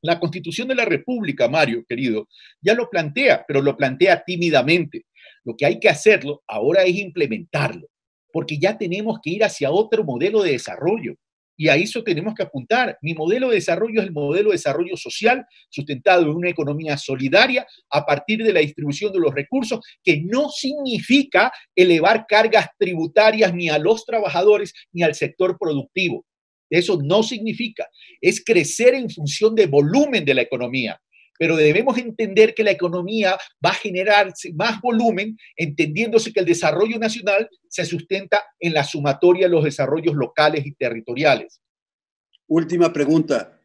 Speaker 2: La Constitución de la República, Mario, querido, ya lo plantea, pero lo plantea tímidamente. Lo que hay que hacerlo ahora es implementarlo, porque ya tenemos que ir hacia otro modelo de desarrollo. Y a eso tenemos que apuntar. Mi modelo de desarrollo es el modelo de desarrollo social sustentado en una economía solidaria a partir de la distribución de los recursos, que no significa elevar cargas tributarias ni a los trabajadores ni al sector productivo. Eso no significa. Es crecer en función del volumen de la economía. Pero debemos entender que la economía va a generar más volumen, entendiéndose que el desarrollo nacional se sustenta en la sumatoria de los desarrollos locales y territoriales.
Speaker 3: Última pregunta.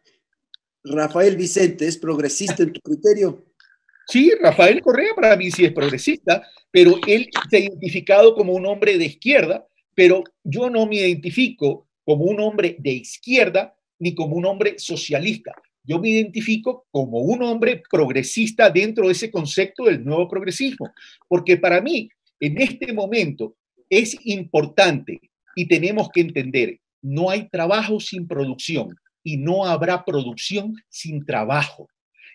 Speaker 3: ¿Rafael Vicente es progresista en tu criterio?
Speaker 2: Sí, Rafael Correa para mí sí es progresista, pero él se ha identificado como un hombre de izquierda pero yo no me identifico como un hombre de izquierda ni como un hombre socialista. Yo me identifico como un hombre progresista dentro de ese concepto del nuevo progresismo, porque para mí, en este momento, es importante y tenemos que entender, no hay trabajo sin producción y no habrá producción sin trabajo.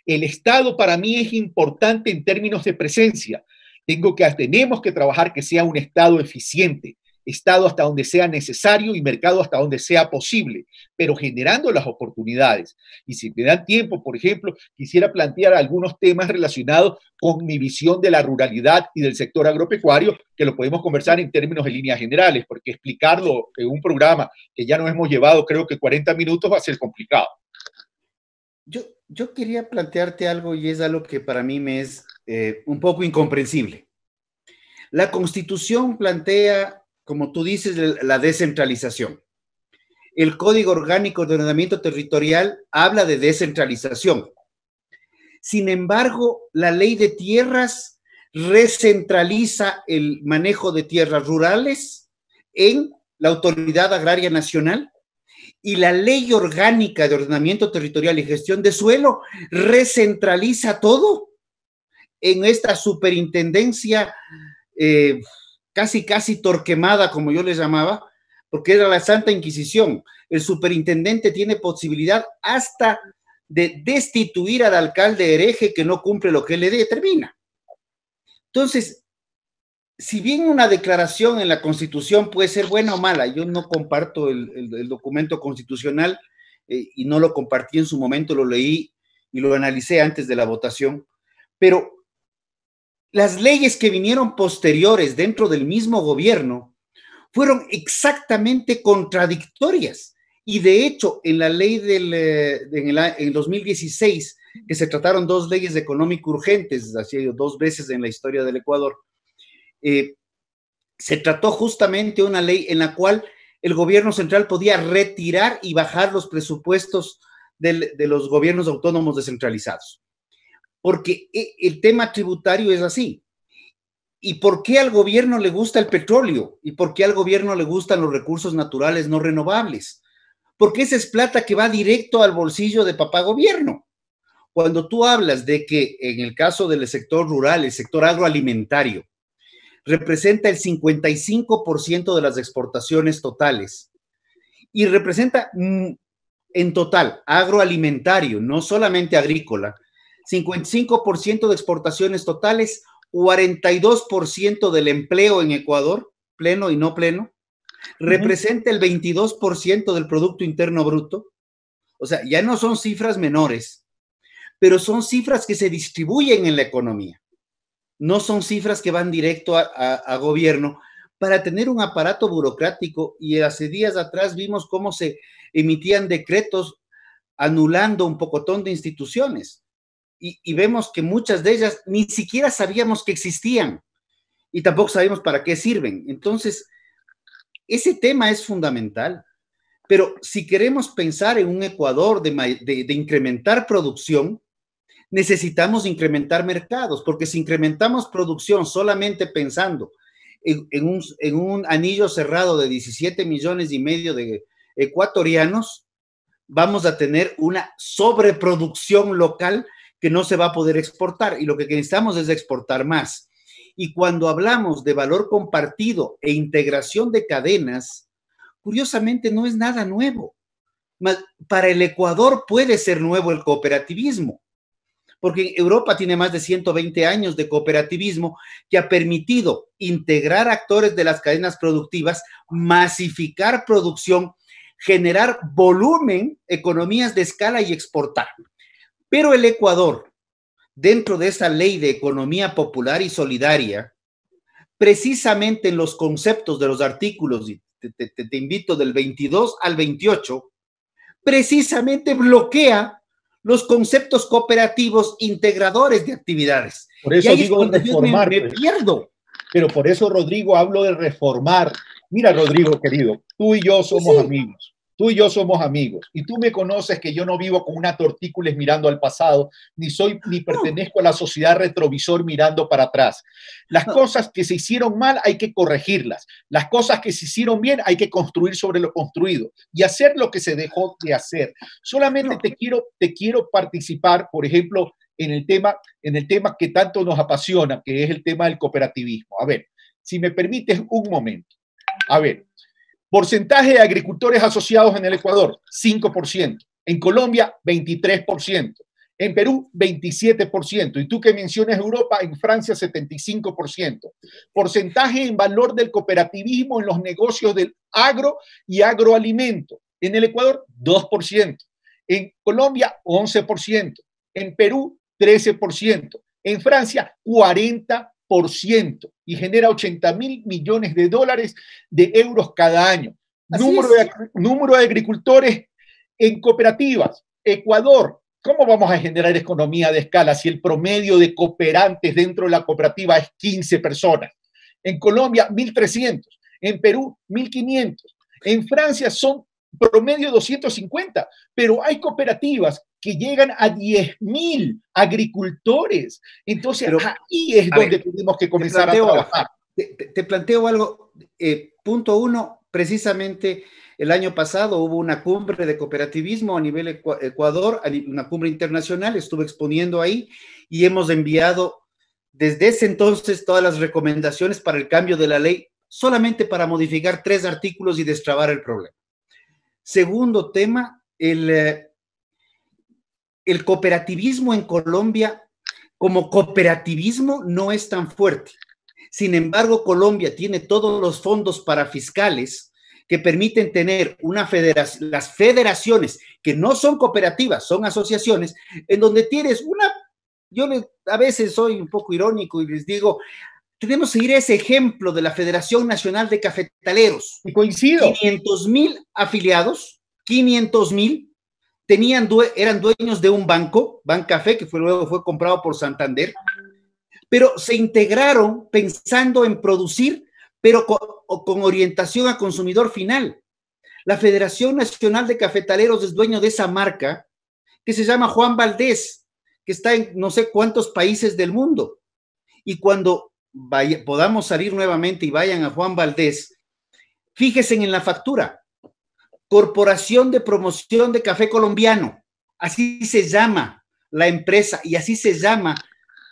Speaker 2: El Estado para mí es importante en términos de presencia. Tenemos que trabajar que sea un Estado eficiente, Estado hasta donde sea necesario y mercado hasta donde sea posible, pero generando las oportunidades. Y si me dan tiempo, por ejemplo, quisiera plantear algunos temas relacionados con mi visión de la ruralidad y del sector agropecuario, que lo podemos conversar en términos de líneas generales, porque explicarlo en un programa que ya nos hemos llevado creo que 40 minutos va a ser complicado.
Speaker 4: Yo quería plantearte algo y es algo que para mí me es un poco incomprensible. La Constitución plantea, como tú dices, la descentralización. El Código Orgánico de Ordenamiento Territorial habla de descentralización. Sin embargo, la Ley de Tierras recentraliza el manejo de tierras rurales en la Autoridad Agraria Nacional, y la Ley Orgánica de Ordenamiento Territorial y Gestión de Suelo recentraliza todo en esta superintendencia casi torquemada, como yo les llamaba, porque era la Santa Inquisición. El superintendente tiene posibilidad hasta de destituir al alcalde hereje que no cumple lo que le determina. Entonces, si bien una declaración en la Constitución puede ser buena o mala, yo no comparto el documento constitucional y no lo compartí en su momento, lo leí y lo analicé antes de la votación, pero las leyes que vinieron posteriores dentro del mismo gobierno fueron exactamente contradictorias. Y de hecho, en la ley en 2016, que se trataron dos leyes económicas urgentes, así dos veces en la historia del Ecuador, se trató justamente una ley en la cual el gobierno central podía retirar y bajar los presupuestos de los gobiernos autónomos descentralizados. Porque el tema tributario es así. ¿Y por qué al gobierno le gusta el petróleo? ¿Y por qué al gobierno le gustan los recursos naturales no renovables? Porque esa es plata que va directo al bolsillo de papá gobierno. Cuando tú hablas de que en el caso del sector rural, el sector agroalimentario, representa el 55% de las exportaciones totales y representa en total agroalimentario, no solamente agrícola, 55% de exportaciones totales, 42% del empleo en Ecuador, pleno y no pleno, representa el 22% del Producto Interno Bruto. O sea, ya no son cifras menores, pero son cifras que se distribuyen en la economía. No son cifras que van directo a gobierno para tener un aparato burocrático, y hace días atrás vimos cómo se emitían decretos anulando un pocotón de instituciones y vemos que muchas de ellas ni siquiera sabíamos que existían y tampoco sabemos para qué sirven. Entonces, ese tema es fundamental, pero si queremos pensar en un Ecuador de incrementar producción, necesitamos incrementar mercados, porque si incrementamos producción solamente pensando en un anillo cerrado de 17 millones y medio de ecuatorianos, vamos a tener una sobreproducción local que no se va a poder exportar, y lo que necesitamos es exportar más. Y cuando hablamos de valor compartido e integración de cadenas, curiosamente no es nada nuevo. Para el Ecuador puede ser nuevo el cooperativismo, porque Europa tiene más de 120 años de cooperativismo que ha permitido integrar actores de las cadenas productivas, masificar producción, generar volumen, economías de escala y exportar. Pero el Ecuador, dentro de esa ley de economía popular y solidaria, precisamente en los conceptos de los artículos, y te invito del 22 al 28, precisamente bloquea los conceptos cooperativos integradores de actividades.
Speaker 2: Por eso digo reformar.
Speaker 4: Me pierdo.
Speaker 2: Pero por eso, Rodrigo, hablo de reformar. Mira, Rodrigo, querido, tú y yo somos amigos. tú y yo somos amigos, y tú me conoces que yo no vivo con una tortícolis mirando al pasado, ni pertenezco a la sociedad retrovisor mirando para atrás. Las cosas que se hicieron mal hay que corregirlas. Las cosas que se hicieron bien hay que construir sobre lo construido y hacer lo que se dejó de hacer. Solamente te quiero participar, por ejemplo, en el tema que tanto nos apasiona, que es el tema del cooperativismo. A ver, si me permites un momento. A ver, porcentaje de agricultores asociados en el Ecuador, 5%. En Colombia, 23%. En Perú, 27%. Y tú que mencionas Europa, en Francia, 75%. Porcentaje en valor del cooperativismo en los negocios del agro y agroalimento. En el Ecuador, 2%. En Colombia, 11%. En Perú, 13%. En Francia, 40%. Y genera 80.000 millones de dólares de euros cada año. Número de agricultores en cooperativas. Ecuador, ¿cómo vamos a generar economía de escala si el promedio de cooperantes dentro de la cooperativa es 15 personas? En Colombia, 1.300. En Perú, 1.500. En Francia son promedio 250, pero hay cooperativas que llegan a 10.000 agricultores. Entonces, ahí es donde tenemos que comenzar a trabajar.
Speaker 4: Te planteo algo. Punto uno, precisamente el año pasado hubo una cumbre de cooperativismo a nivel Ecuador, una cumbre internacional, estuve exponiendo ahí y hemos enviado desde ese entonces todas las recomendaciones para el cambio de la ley, solamente para modificar 3 artículos y destrabar el problema. Segundo tema, el cooperativismo en Colombia como cooperativismo no es tan fuerte. Sin embargo, Colombia tiene todos los fondos parafiscales que permiten tener las federaciones que no son cooperativas, son asociaciones, en donde tienes a veces soy un poco irónico y les digo, tenemos que seguir ese ejemplo de la Federación Nacional de Cafetaleros.
Speaker 2: Y coincido.
Speaker 4: 500,000 afiliados, 500,000, eran dueños de un banco, Bancafé, que luego fue comprado por Santander, pero se integraron pensando en producir, pero con orientación a consumidor final. La Federación Nacional de Cafetaleros es dueño de esa marca, que se llama Juan Valdés, que está en no sé cuántos países del mundo. Y cuando podamos salir nuevamente y vayan a Juan Valdés, fíjense en la factura. Corporación de Promoción de Café Colombiano, así se llama la empresa y así se llama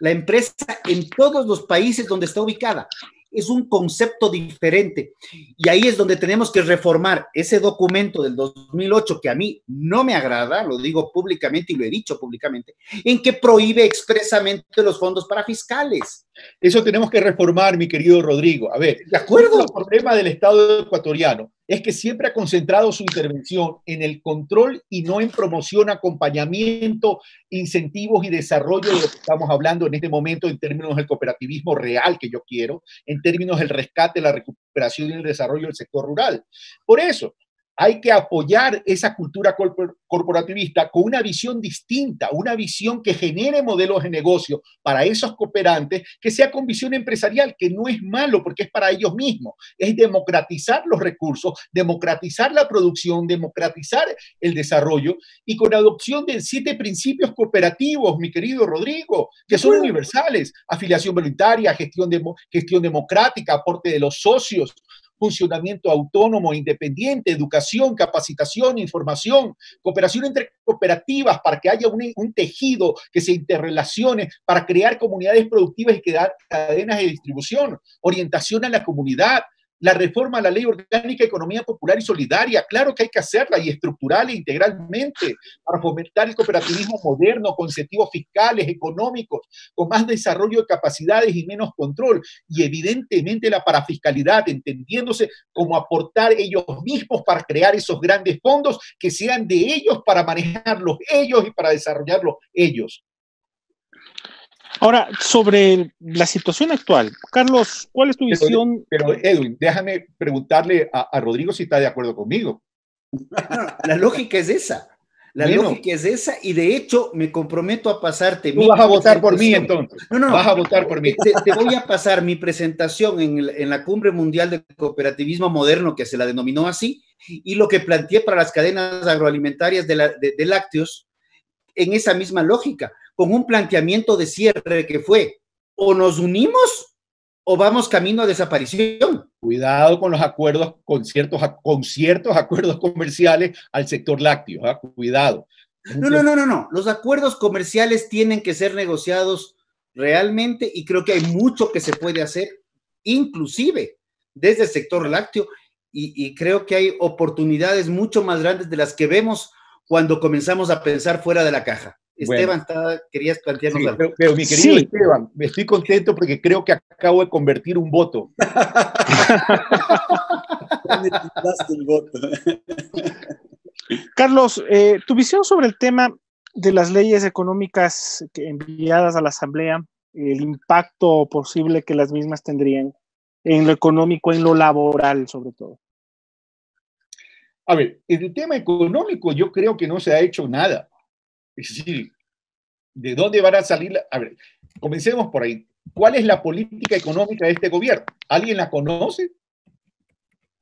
Speaker 4: la empresa en todos los países donde está ubicada. Es un concepto diferente y ahí es donde tenemos que reformar ese documento del 2008 que a mí no me agrada, lo digo públicamente y lo he dicho públicamente, en que prohíbe expresamente los fondos parafiscales.
Speaker 2: Eso tenemos que reformar, mi querido Rodrigo. A ver,
Speaker 4: de acuerdo.
Speaker 2: El problema del Estado ecuatoriano es que siempre ha concentrado su intervención en el control y no en promoción, acompañamiento, incentivos y desarrollo de lo que estamos hablando en este momento en términos del cooperativismo real que yo quiero, en términos del rescate, la recuperación y el desarrollo del sector rural. Por eso, hay que apoyar esa cultura corporativista con una visión distinta, una visión que genere modelos de negocio para esos cooperantes, que sea con visión empresarial, que no es malo porque es para ellos mismos, es democratizar los recursos, democratizar la producción, democratizar el desarrollo y con adopción de 7 principios cooperativos, mi querido Rodrigo, que son universales: afiliación voluntaria, gestión democrática, aporte de los socios, funcionamiento autónomo, independiente, educación, capacitación, información, cooperación entre cooperativas para que haya un tejido que se interrelacione, para crear comunidades productivas y crear cadenas de distribución, orientación a la comunidad, la reforma a la Ley Orgánica de Economía Popular y Solidaria. Claro que hay que hacerla y estructural e integralmente para fomentar el cooperativismo moderno, con incentivos fiscales, económicos, con más desarrollo de capacidades y menos control. Y evidentemente la parafiscalidad, entendiéndose como aportar ellos mismos para crear esos grandes fondos que sean de ellos, para manejarlos ellos y para desarrollarlos ellos.
Speaker 1: Ahora, sobre la situación actual, Carlos, ¿cuál es tu visión?
Speaker 2: Pero Edwin, déjame preguntarle a Rodrigo si está de acuerdo conmigo.
Speaker 4: La lógica es esa. La lógica es esa, y de hecho me comprometo a pasarte.
Speaker 2: Tú vas a votar por mí entonces. No. Vas a votar por mí.
Speaker 4: Te voy a pasar mi presentación en la Cumbre Mundial de Cooperativismo Moderno, que se la denominó así, y lo que planteé para las cadenas agroalimentarias de lácteos en esa misma lógica, con un planteamiento de cierre que fue: o nos unimos o vamos camino a desaparición.
Speaker 2: Cuidado con los acuerdos, con ciertos acuerdos comerciales al sector lácteo. Cuidado.
Speaker 4: No. Los acuerdos comerciales tienen que ser negociados realmente, y creo que hay mucho que se puede hacer, inclusive desde el sector lácteo, y creo que hay oportunidades mucho más grandes de las que vemos cuando comenzamos a pensar fuera de la caja. Esteban, querías plantearnos algo.
Speaker 2: Pero mi querido Esteban, me estoy contento porque creo que acabo de convertir un voto.
Speaker 1: Carlos, tu visión sobre el tema de las leyes económicas enviadas a la Asamblea, el impacto posible que las mismas tendrían en lo económico, en lo laboral sobre todo.
Speaker 2: A ver, en el tema económico yo creo que no se ha hecho nada. Es decir, ¿de dónde van a salir? A ver, comencemos por ahí. ¿Cuál es la política económica de este gobierno? ¿Alguien la conoce?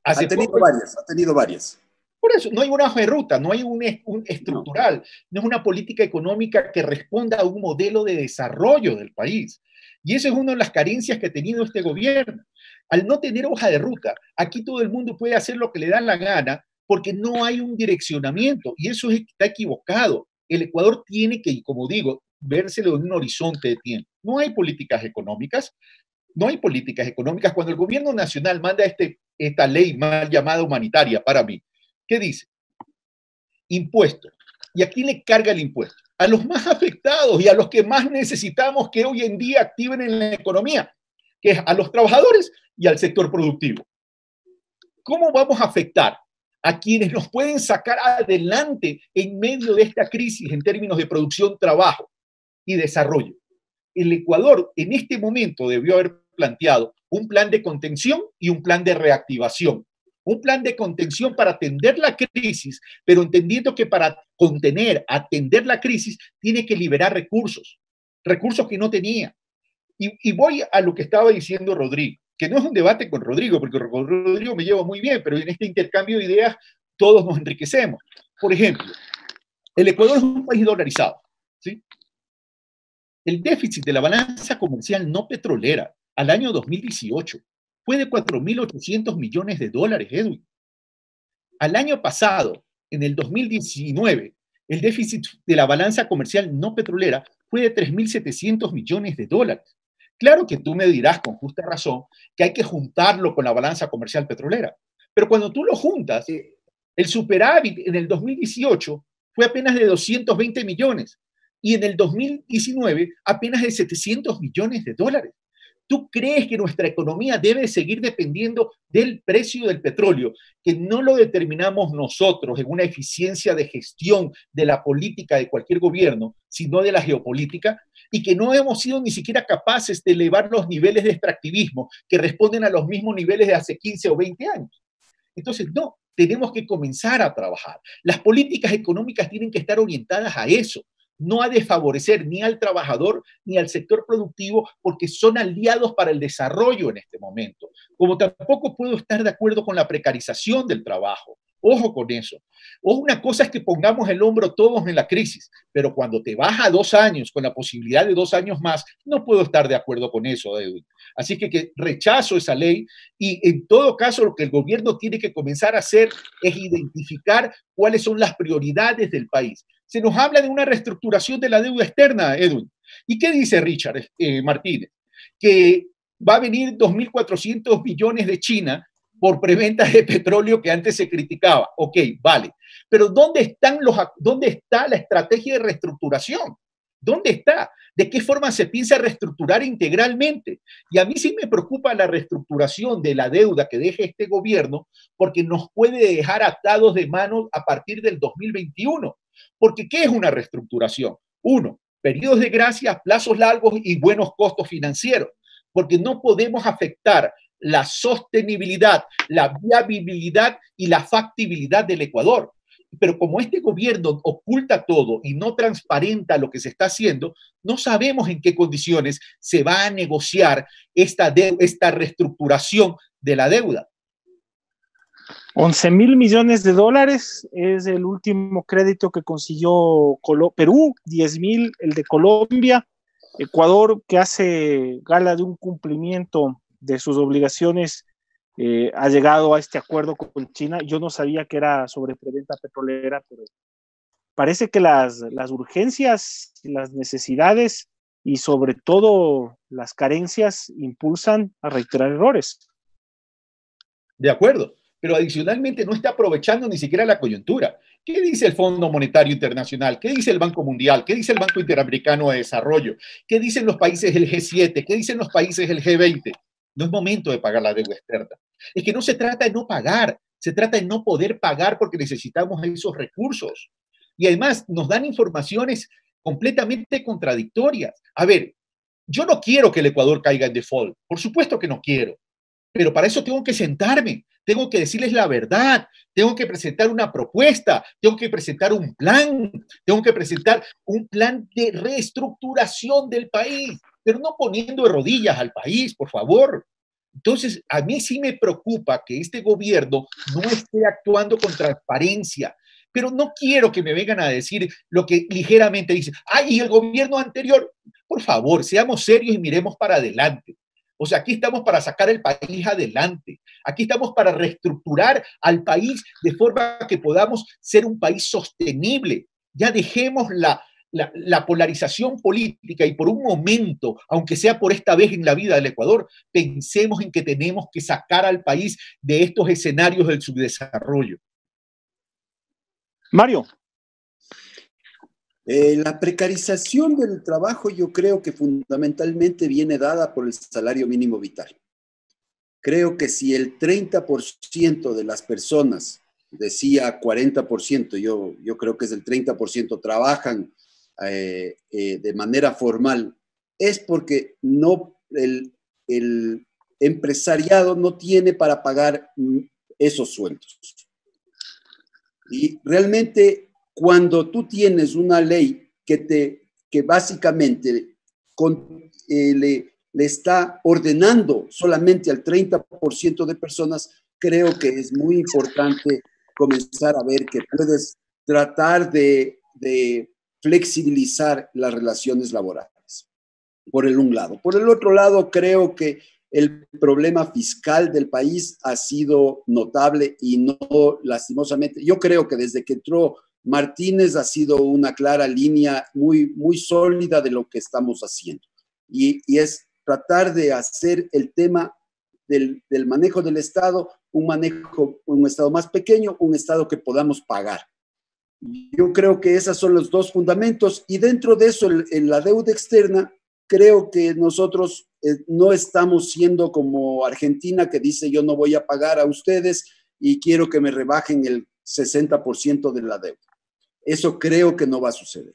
Speaker 3: Ha tenido varias.
Speaker 2: Por eso, no hay una hoja de ruta, no hay un estructural, no es una política económica que responda a un modelo de desarrollo del país. Y esa es una de las carencias que ha tenido este gobierno. Al no tener hoja de ruta, aquí todo el mundo puede hacer lo que le da la gana porque no hay un direccionamiento, y eso está equivocado. El Ecuador tiene que, como digo, vérselo en un horizonte de tiempo. No hay políticas económicas. Cuando el gobierno nacional manda esta ley mal llamada humanitaria para mí, ¿qué dice? Impuestos. ¿Y a quién le carga el impuesto? A los más afectados y a los que más necesitamos que hoy en día activen en la economía, que es a los trabajadores y al sector productivo. ¿Cómo vamos a afectar a quienes nos pueden sacar adelante en medio de esta crisis en términos de producción, trabajo y desarrollo? El Ecuador en este momento debió haber planteado un plan de contención y un plan de reactivación. Un plan de contención para atender la crisis, pero entendiendo que para atender la crisis, tiene que liberar recursos que no tenía. Y voy a lo que estaba diciendo Rodrigo, que no es un debate con Rodrigo, porque con Rodrigo me llevo muy bien, pero en este intercambio de ideas todos nos enriquecemos. Por ejemplo, el Ecuador es un país dolarizado, ¿sí? El déficit de la balanza comercial no petrolera al año 2018 fue de 4.800 millones de dólares, Edwin. Al año pasado, en el 2019, el déficit de la balanza comercial no petrolera fue de 3.700 millones de dólares. Claro que tú me dirás con justa razón que hay que juntarlo con la balanza comercial petrolera, pero cuando tú lo juntas, el superávit en el 2018 fue apenas de 220 millones y en el 2019 apenas de 700 millones de dólares. ¿Tú crees que nuestra economía debe seguir dependiendo del precio del petróleo, que no lo determinamos nosotros en una eficiencia de gestión de la política de cualquier gobierno, sino de la geopolítica, y que no hemos sido ni siquiera capaces de elevar los niveles de extractivismo que responden a los mismos niveles de hace 15 o 20 años? Entonces, no, tenemos que comenzar a trabajar. Las políticas económicas tienen que estar orientadas a eso, no a desfavorecer ni al trabajador ni al sector productivo, porque son aliados para el desarrollo en este momento. Como tampoco puedo estar de acuerdo con la precarización del trabajo. Ojo con eso. Una cosa es que pongamos el hombro todos en la crisis, pero cuando te vas a 2 años, con la posibilidad de 2 años más, no puedo estar de acuerdo con eso, Edwin. Así que rechazo esa ley, y en todo caso lo que el gobierno tiene que comenzar a hacer es identificar cuáles son las prioridades del país. Se nos habla de una reestructuración de la deuda externa, Edwin. ¿Y qué dice Richard Martínez? Que va a venir 2.400 billones de China por preventa de petróleo que antes se criticaba. Ok, vale. Pero ¿dónde está la estrategia de reestructuración? ¿Dónde está? ¿De qué forma se piensa reestructurar integralmente? Y a mí sí me preocupa la reestructuración de la deuda que deje este gobierno, porque nos puede dejar atados de manos a partir del 2021. Porque ¿qué es una reestructuración? 1, periodos de gracia, plazos largos y buenos costos financieros. Porque no podemos afectar la sostenibilidad, la viabilidad y la factibilidad del Ecuador. pero como este gobierno oculta todo y no transparenta lo que se está haciendo, no sabemos en qué condiciones se va a negociar esta reestructuración de la deuda.
Speaker 1: 11,000 millones de dólares es el último crédito que consiguió Perú, 10,000 el de Colombia, Ecuador, que hace gala de un cumplimiento de sus obligaciones, ha llegado a este acuerdo con China. Yo no sabía que era sobre preventa petrolera, pero parece que las urgencias, las necesidades y sobre todo las carencias impulsan a reiterar errores.
Speaker 2: De acuerdo, pero adicionalmente no está aprovechando ni siquiera la coyuntura. ¿Qué dice el Fondo Monetario Internacional? ¿Qué dice el Banco Mundial? ¿Qué dice el Banco Interamericano de Desarrollo? ¿Qué dicen los países del G7? ¿Qué dicen los países del G20? No es momento de pagar la deuda externa. Es que no se trata de no pagar, se trata de no poder pagar porque necesitamos esos recursos. Y además nos dan informaciones completamente contradictorias. A ver, yo no quiero que el Ecuador caiga en default, por supuesto que no quiero, pero para eso tengo que sentarme, tengo que decirles la verdad, tengo que presentar una propuesta, tengo que presentar un plan, tengo que presentar un plan de reestructuración del país, pero no poniendo de rodillas al país, por favor. Entonces, a mí sí me preocupa que este gobierno no esté actuando con transparencia, pero no quiero que me vengan a decir lo que ligeramente dicen. ¡Ay, y el gobierno anterior! Por favor, seamos serios y miremos para adelante. O sea, aquí estamos para sacar el país adelante. Aquí estamos para reestructurar al país de forma que podamos ser un país sostenible. Ya dejemos la polarización política y por un momento, aunque sea por esta vez en la vida del Ecuador, pensemos en que tenemos que sacar al país de estos escenarios del subdesarrollo.
Speaker 1: Mario.
Speaker 3: La precarización del trabajo yo creo que fundamentalmente viene dada por el salario mínimo vital. Creo que si el 30% de las personas, decía 40%, yo creo que es el 30%, trabajan de manera formal, es porque el empresariado no tiene para pagar esos sueldos. Y realmente cuando tú tienes una ley que básicamente le está ordenando solamente al 30% de personas, creo que es muy importante comenzar a ver que puedes tratar de flexibilizar las relaciones laborales, por un lado. Por el otro lado, creo que el problema fiscal del país ha sido notable y no, lastimosamente, yo creo que desde que entró Martínez ha sido una clara línea muy, muy sólida de lo que estamos haciendo. Y es tratar de hacer el tema del manejo del Estado un Estado más pequeño, un Estado que podamos pagar. Yo creo que esos son los dos fundamentos. Y dentro de eso, en la deuda externa, creo que nosotros no estamos siendo como Argentina, que dice yo no voy a pagar a ustedes y quiero que me rebajen el 60% de la deuda. Eso creo que no va a suceder.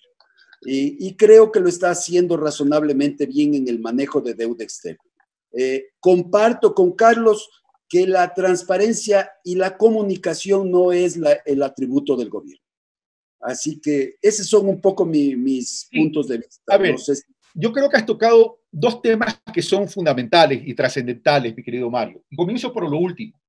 Speaker 3: Y creo que lo está haciendo razonablemente bien en el manejo de deuda externa. Comparto con Carlos que la transparencia y la comunicación no es el atributo del gobierno. Así que esos son un poco mis puntos de vista.
Speaker 2: A ver, yo creo que has tocado dos temas que son fundamentales y trascendentales, mi querido Mario. Y comienzo por lo último.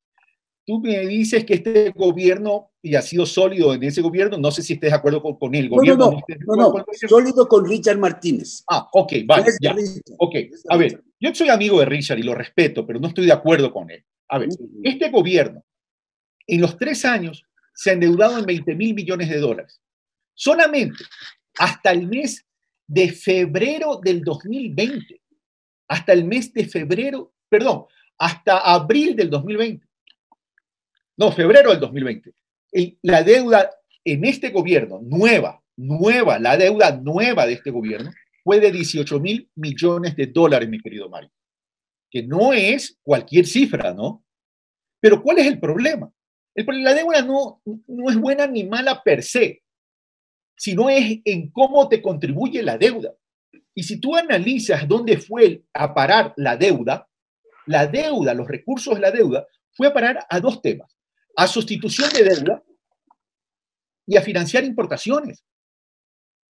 Speaker 2: Tú me dices que este gobierno, y ha sido sólido en ese gobierno, no sé si estés de acuerdo con el gobierno.
Speaker 3: No, sólido con Richard Martínez.
Speaker 2: Ok, vale, ya. Ok, a ver, yo soy amigo de Richard y lo respeto, pero no estoy de acuerdo con él. A ver, este gobierno, en los 3 años, se ha endeudado en 20,000 millones de dólares. Solamente hasta el mes de febrero del 2020. Hasta el mes de febrero, perdón, hasta abril del 2020. No, febrero del 2020. La deuda en este gobierno, la deuda nueva de este gobierno, fue de 18,000 millones de dólares, mi querido Mario. Que no es cualquier cifra, ¿no? Pero ¿cuál es el problema? La deuda no es buena ni mala per se, sino es en cómo te contribuye la deuda. Y si tú analizas dónde fue a parar la deuda, los recursos de la deuda, fue a parar a 2 temas. A sustitución de deuda y a financiar importaciones.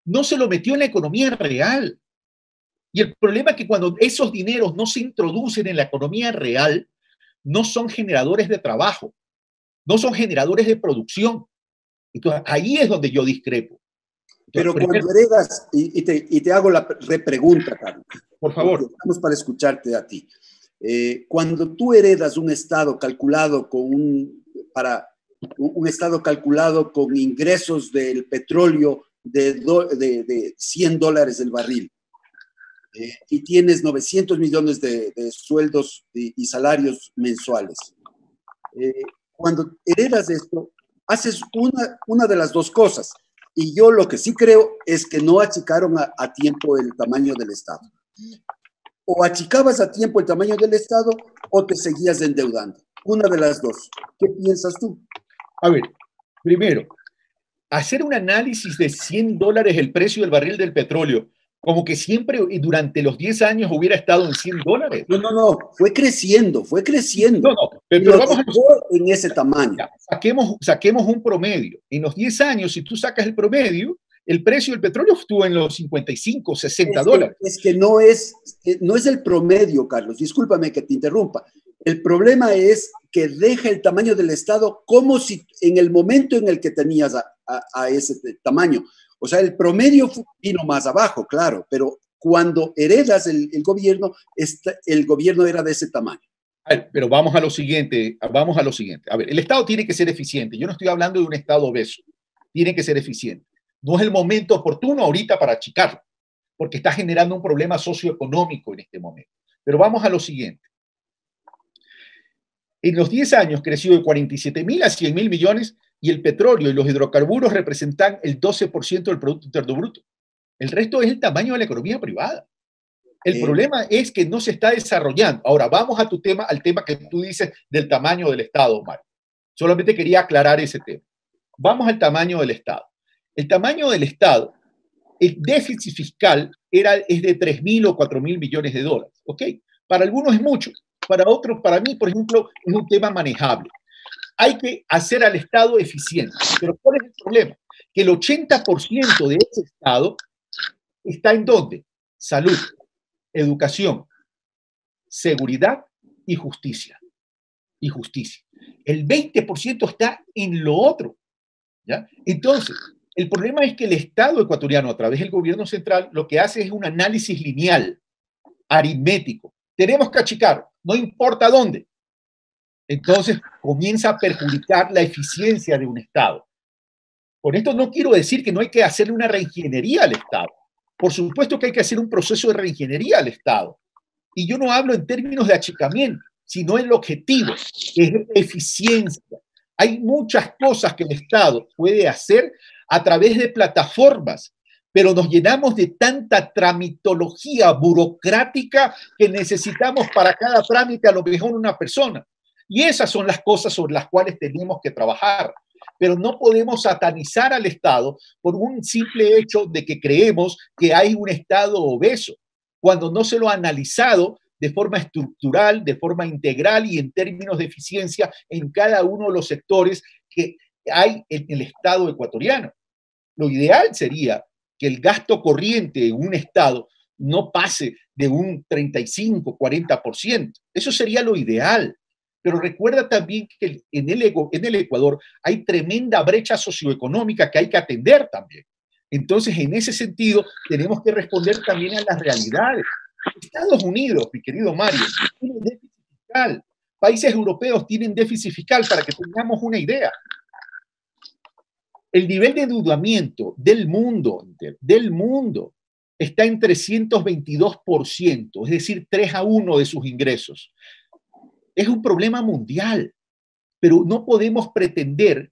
Speaker 2: No se lo metió en la economía real. Y el problema es que cuando esos dineros no se introducen en la economía real, no son generadores de trabajo, no son generadores de producción. Entonces, ahí es donde yo discrepo. Entonces,
Speaker 3: Pero
Speaker 2: primero,
Speaker 3: cuando heredas, y te hago la repregunta, Carlos,
Speaker 2: por favor.
Speaker 3: estamos para escucharte a ti. Cuando tú heredas un Estado calculado un Estado calculado con ingresos del petróleo de $100 el barril, y tienes 900 millones de sueldos y salarios mensuales. Cuando heredas esto, haces una de las dos cosas. Y yo lo que sí creo es que no achicaron a tiempo el tamaño del Estado. O achicabas a tiempo el tamaño del Estado o te seguías endeudando. Una de las dos. ¿Qué piensas tú?
Speaker 2: A ver, primero, hacer un análisis de $100 el precio del barril del petróleo, como que siempre y durante los 10 años hubiera estado en $100.
Speaker 3: No, fue creciendo.
Speaker 2: No,
Speaker 3: Pero
Speaker 2: vamos a
Speaker 3: en ese tamaño.
Speaker 2: Ya, saquemos un promedio. En los 10 años, si tú sacas el promedio, el precio del petróleo estuvo en los 55, $60.
Speaker 3: Es que no es el promedio, Carlos. Discúlpame que te interrumpa. El problema es que deja el tamaño del Estado como si en el momento en el que tenías a ese tamaño. O sea, el promedio vino más abajo, claro, pero cuando heredas el gobierno era de ese tamaño.
Speaker 2: Pero vamos a lo siguiente. A ver, el Estado tiene que ser eficiente. Yo no estoy hablando de un Estado obeso. Tiene que ser eficiente. No es el momento oportuno ahorita para achicarlo, porque está generando un problema socioeconómico en este momento. Pero vamos a lo siguiente. En los 10 años creció de 47.000 a 100.000 millones y el petróleo y los hidrocarburos representan el 12% del Producto Interno Bruto. El resto es el tamaño de la economía privada. El problema es que no se está desarrollando. Ahora, vamos a al tema que tú dices del tamaño del Estado, Omar. Solamente quería aclarar ese tema. Vamos al tamaño del Estado. El tamaño del Estado, el déficit fiscal es de 3.000 o 4.000 millones de dólares. ¿Ok? Para algunos es mucho. Para otros, para mí, por ejemplo, es un tema manejable. Hay que hacer al Estado eficiente. Pero ¿cuál es el problema? Que el 80% de ese Estado está ¿en dónde? Salud, educación, seguridad y justicia. El 20% está en lo otro. ¿Ya? Entonces, el problema es que el Estado ecuatoriano, a través del gobierno central, lo que hace es un análisis lineal, aritmético. Tenemos que achicar, no importa dónde. Entonces, comienza a perjudicar la eficiencia de un Estado. Con esto no quiero decir que no hay que hacerle una reingeniería al Estado. Por supuesto que hay que hacer un proceso de reingeniería al Estado. Y yo no hablo en términos de achicamiento, sino en el objetivo, que es eficiencia. Hay muchas cosas que el Estado puede hacer a través de plataformas, pero nos llenamos de tanta tramitología burocrática que necesitamos para cada trámite a lo mejor una persona. Y esas son las cosas sobre las cuales tenemos que trabajar. Pero no podemos satanizar al Estado por un simple hecho de que creemos que hay un Estado obeso, cuando no se lo ha analizado de forma estructural, de forma integral y en términos de eficiencia en cada uno de los sectores que hay en el Estado ecuatoriano. Lo ideal sería que el gasto corriente en un Estado no pase de un 35-40%. Eso sería lo ideal. Pero recuerda también que en el Ecuador hay tremenda brecha socioeconómica que hay que atender también. Entonces, en ese sentido, tenemos que responder también a las realidades. Estados Unidos, mi querido Mario, tiene déficit fiscal. Países europeos tienen déficit fiscal, para que tengamos una idea. El nivel de endeudamiento del mundo está en 322%, es decir, 3-1 de sus ingresos. Es un problema mundial, pero no podemos pretender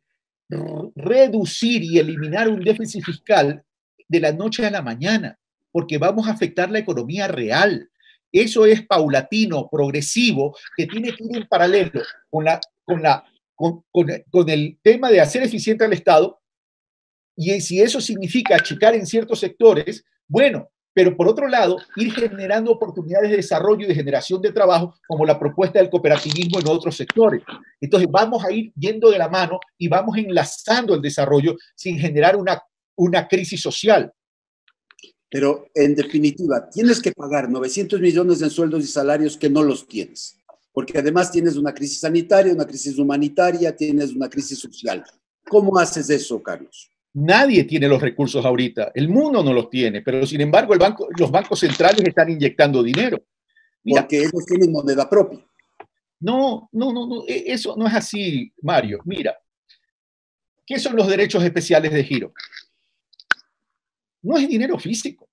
Speaker 2: reducir y eliminar un déficit fiscal de la noche a la mañana, porque vamos a afectar la economía real. Eso es paulatino, progresivo, que tiene que ir en paralelo con el tema de hacer eficiente al Estado. Y si eso significa achicar en ciertos sectores, bueno, pero por otro lado, ir generando oportunidades de desarrollo y de generación de trabajo, como la propuesta del cooperativismo en otros sectores. Entonces, vamos a ir yendo de la mano y vamos enlazando el desarrollo sin generar una crisis social.
Speaker 3: Pero en definitiva, tienes que pagar 900 millones en sueldos y salarios que no los tienes, porque además tienes una crisis sanitaria, una crisis humanitaria, tienes una crisis social. ¿Cómo haces eso, Carlos?
Speaker 2: Nadie tiene los recursos ahorita, el mundo no los tiene, pero sin embargo los bancos centrales están inyectando dinero.
Speaker 3: Mira, porque ellos tienen moneda propia.
Speaker 2: No, eso no es así, Mario. Mira, ¿qué son los derechos especiales de giro? No es dinero físico.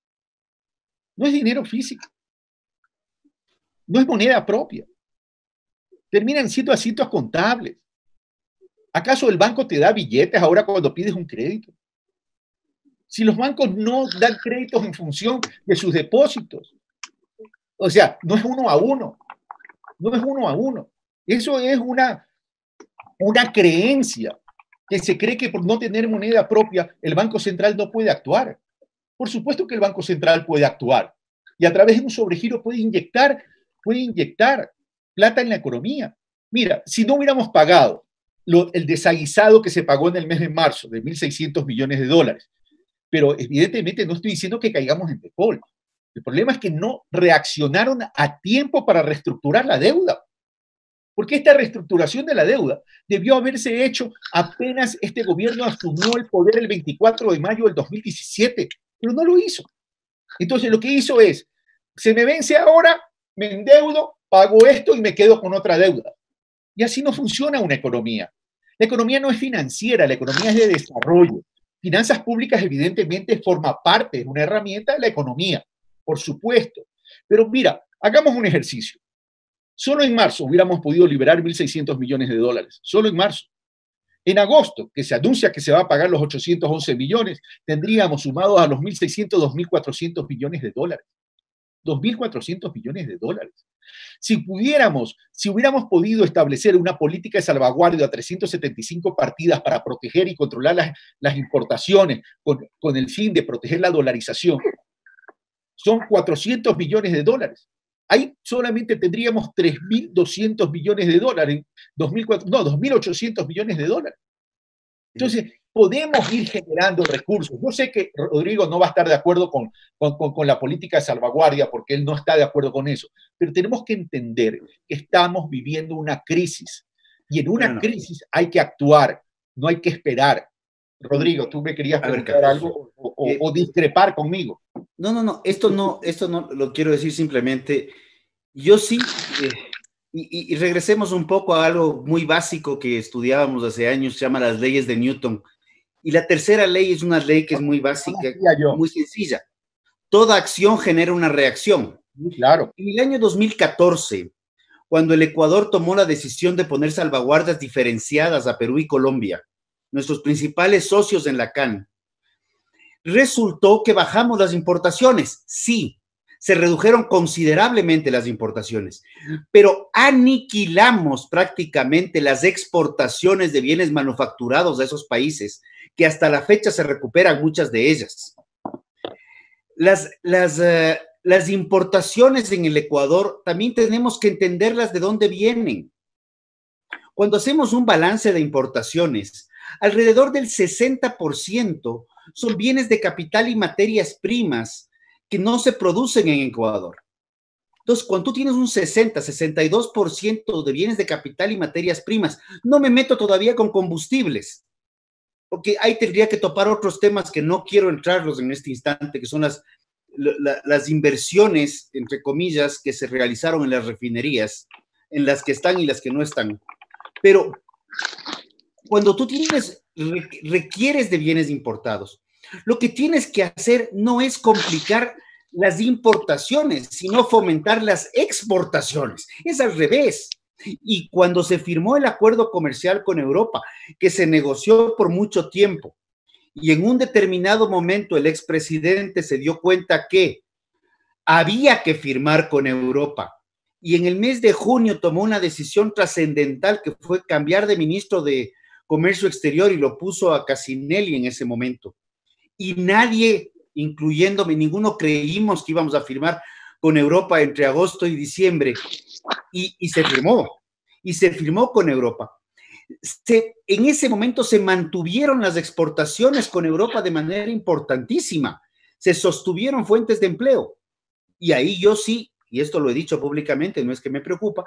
Speaker 2: No es dinero físico. No es moneda propia. Terminan siendo asientos contables. ¿Acaso el banco te da billetes ahora cuando pides un crédito? Si los bancos no dan créditos en función de sus depósitos. O sea, no es uno a uno. No es uno a uno. Eso es una creencia que se cree que por no tener moneda propia el Banco Central no puede actuar. Por supuesto que el Banco Central puede actuar y a través de un sobregiro puede inyectar plata en la economía. Mira, si no hubiéramos pagado el desaguisado que se pagó en el mes de marzo de 1.600 millones de dólares, pero evidentemente no estoy diciendo que caigamos en default. El problema es que no reaccionaron a tiempo para reestructurar la deuda. Porque esta reestructuración de la deuda debió haberse hecho apenas este gobierno asumió el poder el 24 de mayo del 2017, pero no lo hizo. Entonces lo que hizo es, se me vence ahora, me endeudo, pago esto y me quedo con otra deuda. Y así no funciona una economía. La economía no es financiera, la economía es de desarrollo. Finanzas públicas evidentemente forma parte de una herramienta de la economía, por supuesto. Pero mira, hagamos un ejercicio. Solo en marzo hubiéramos podido liberar 1.600 millones de dólares, solo en marzo. En agosto, que se anuncia que se va a pagar los 811 millones, tendríamos sumados a los 1.600, 2.400 millones de dólares. 2.400 millones de dólares. Si hubiéramos podido establecer una política de salvaguardia a 375 partidas para proteger y controlar las importaciones con el fin de proteger la dolarización, son 400 millones de dólares. Ahí solamente tendríamos 3.200 millones de dólares, 2.800 millones de dólares. Entonces, podemos ir generando recursos. Yo sé que Rodrigo no va a estar de acuerdo con la política de salvaguardia porque él no está de acuerdo con eso, pero tenemos que entender que estamos viviendo una crisis y en una crisis hay que actuar, no hay que esperar. Rodrigo, tú me querías preguntar algo o discrepar conmigo.
Speaker 4: No, esto no lo quiero decir simplemente. Yo sí, y regresemos un poco a algo muy básico que estudiábamos hace años, se llama las leyes de Newton. Y la tercera ley es una ley que es muy básica, muy sencilla. Toda acción genera una reacción.
Speaker 2: Claro.
Speaker 4: En el año 2014, cuando el Ecuador tomó la decisión de poner salvaguardas diferenciadas a Perú y Colombia, nuestros principales socios en la CAN, resultó que bajamos las importaciones. Sí, se redujeron considerablemente las importaciones, pero aniquilamos prácticamente las exportaciones de bienes manufacturados a esos países, que hasta la fecha se recuperan muchas de ellas. Las importaciones en el Ecuador también tenemos que entenderlas de dónde vienen. Cuando hacemos un balance de importaciones, alrededor del 60% son bienes de capital y materias primas que no se producen en Ecuador. Entonces, cuando tú tienes un 62% de bienes de capital y materias primas, no me meto todavía con combustibles, porque ahí tendría que topar otros temas que no quiero entrarlos en este instante, que son las inversiones, entre comillas, que se realizaron en las refinerías, en las que están y las que no están. Pero cuando tú requieres de bienes importados, lo que tienes que hacer no es complicar las importaciones, sino fomentar las exportaciones. Es al revés. Y cuando se firmó el acuerdo comercial con Europa, que se negoció por mucho tiempo, y en un determinado momento el expresidente se dio cuenta que había que firmar con Europa, y en el mes de junio tomó una decisión trascendental que fue cambiar de ministro de Comercio Exterior y lo puso a Cassinelli en ese momento. Y nadie incluyéndome, ninguno creímos que íbamos a firmar con Europa entre agosto y diciembre, y se firmó con Europa. En ese momento se mantuvieron las exportaciones con Europa de manera importantísima, se sostuvieron fuentes de empleo, y ahí yo sí, y esto lo he dicho públicamente, no es que me preocupa,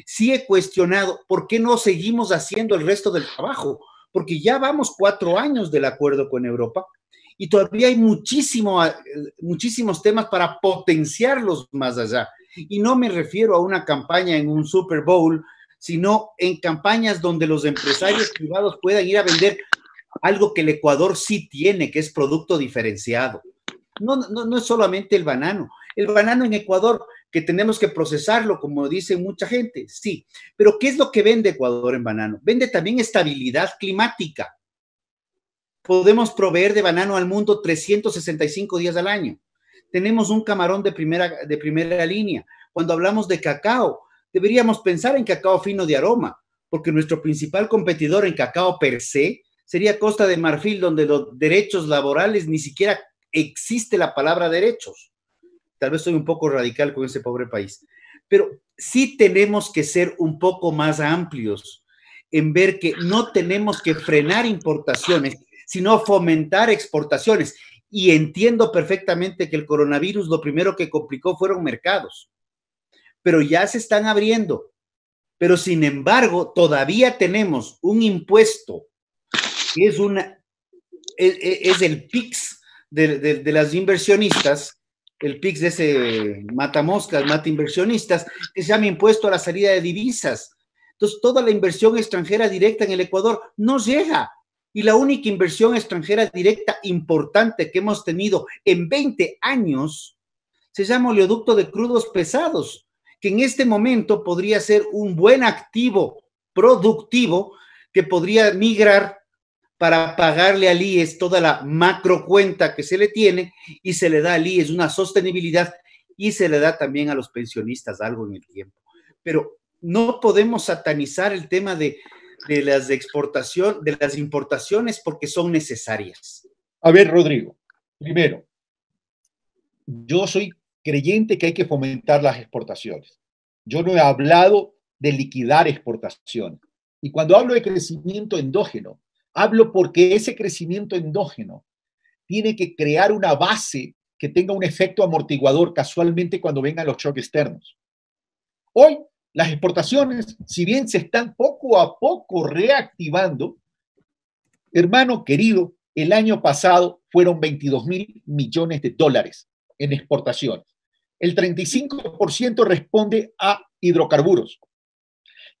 Speaker 4: sí he cuestionado por qué no seguimos haciendo el resto del trabajo, porque ya vamos 4 años del acuerdo con Europa y todavía hay muchísimos temas para potenciarlos más allá. Y no me refiero a una campaña en un Super Bowl, sino en campañas donde los empresarios privados puedan ir a vender algo que el Ecuador sí tiene, que es producto diferenciado. No es solamente el banano. El banano en Ecuador, que tenemos que procesarlo, como dice mucha gente, sí. Pero ¿qué es lo que vende Ecuador en banano? Vende también estabilidad climática. Podemos proveer de banano al mundo 365 días al año. Tenemos un camarón de primera línea. Cuando hablamos de cacao, deberíamos pensar en cacao fino de aroma, porque nuestro principal competidor en cacao per se sería Costa de Marfil, donde los derechos laborales ni siquiera existe la palabra derechos. Tal vez soy un poco radical con ese pobre país, pero sí tenemos que ser un poco más amplios en ver que no tenemos que frenar importaciones, sino fomentar exportaciones. Y entiendo perfectamente que el coronavirus lo primero que complicó fueron mercados, pero ya se están abriendo. Pero sin embargo, todavía tenemos un impuesto que es el PIX de las inversionistas, el PIX de ese matamoscas, mata inversionistas, que se llama impuesto a la salida de divisas. Entonces, toda la inversión extranjera directa en el Ecuador no llega. Y la única inversión extranjera directa importante que hemos tenido en 20 años se llama oleoducto de crudos pesados, que en este momento podría ser un buen activo productivo que podría migrar para pagarle al IES toda la macro cuenta que se le tiene y se le da al IES una sostenibilidad y se le da también a los pensionistas algo en el tiempo. Pero no podemos satanizar el tema de las importaciones porque son necesarias.
Speaker 2: A ver, Rodrigo, primero, yo soy creyente que hay que fomentar las exportaciones. Yo no he hablado de liquidar exportaciones. Y cuando hablo de crecimiento endógeno, hablo porque ese crecimiento endógeno tiene que crear una base que tenga un efecto amortiguador casualmente cuando vengan los choques externos. Hoy, las exportaciones, si bien se están poco a poco reactivando, hermano querido, el año pasado fueron 22.000 millones de dólares en exportaciones. El 35% responde a hidrocarburos.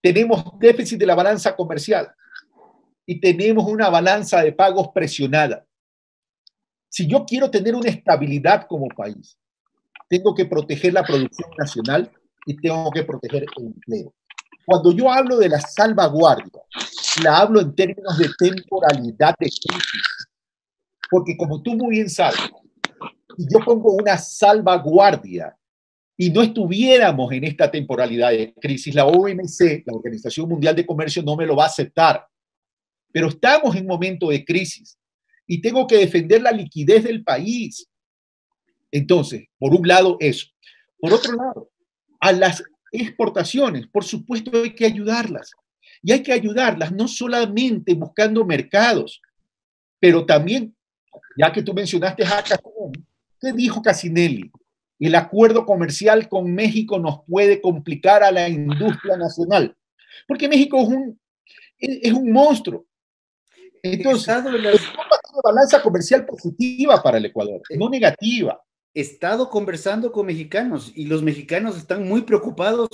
Speaker 2: Tenemos déficit de la balanza comercial y tenemos una balanza de pagos presionada. Si yo quiero tener una estabilidad como país, tengo que proteger la producción nacional y tengo que proteger el empleo. Cuando yo hablo de la salvaguardia, la hablo en términos de temporalidad de crisis. Porque como tú muy bien sabes, si yo pongo una salvaguardia y no estuviéramos en esta temporalidad de crisis, la OMC, la Organización Mundial de Comercio, no me lo va a aceptar. Pero estamos en un momento de crisis y tengo que defender la liquidez del país. Entonces, por un lado, eso. Por otro lado, a las exportaciones, por supuesto, hay que ayudarlas. Y hay que ayudarlas no solamente buscando mercados, pero también, ya que tú mencionaste a Casinelli, ¿qué dijo Casinelli? El acuerdo comercial con México nos puede complicar a la industria nacional, porque México es un monstruo. Entonces, es una balanza comercial positiva para el Ecuador, no negativa.
Speaker 4: He estado conversando con mexicanos y los mexicanos están muy preocupados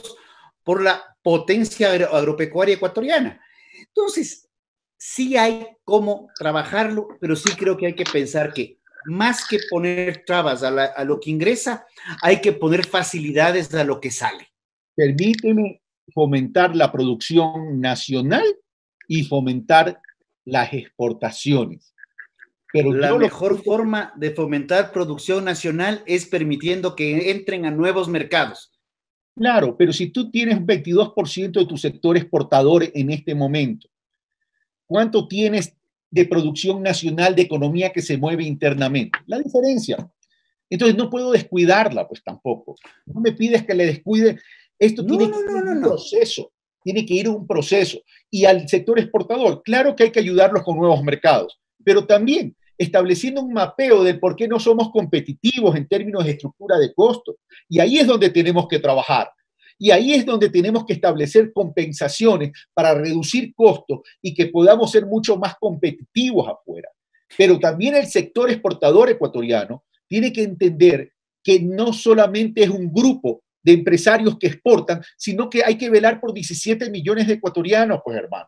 Speaker 4: por la potencia agropecuaria ecuatoriana. Entonces, sí hay cómo trabajarlo, pero sí creo que hay que pensar que más que poner trabas a lo que ingresa, hay que poner facilidades a lo que sale.
Speaker 2: Permíteme fomentar la producción nacional y fomentar las exportaciones.
Speaker 4: Pero la mejor forma de fomentar producción nacional es permitiendo que entren a nuevos mercados.
Speaker 2: Claro, pero si tú tienes 22% de tu sector exportador en este momento, ¿cuánto tienes de producción nacional, de economía que se mueve internamente. La diferencia. Entonces no puedo descuidarla, pues tampoco. No me pides que le descuide. Esto tiene que ir un proceso. Tiene que ir un proceso. Y al sector exportador, claro que hay que ayudarlos con nuevos mercados, pero también estableciendo un mapeo del por qué no somos competitivos en términos de estructura de costos. Y ahí es donde tenemos que trabajar. Y ahí es donde tenemos que establecer compensaciones para reducir costos y que podamos ser mucho más competitivos afuera. Pero también el sector exportador ecuatoriano tiene que entender que no solamente es un grupo de empresarios que exportan, sino que hay que velar por 17 millones de ecuatorianos, pues hermano.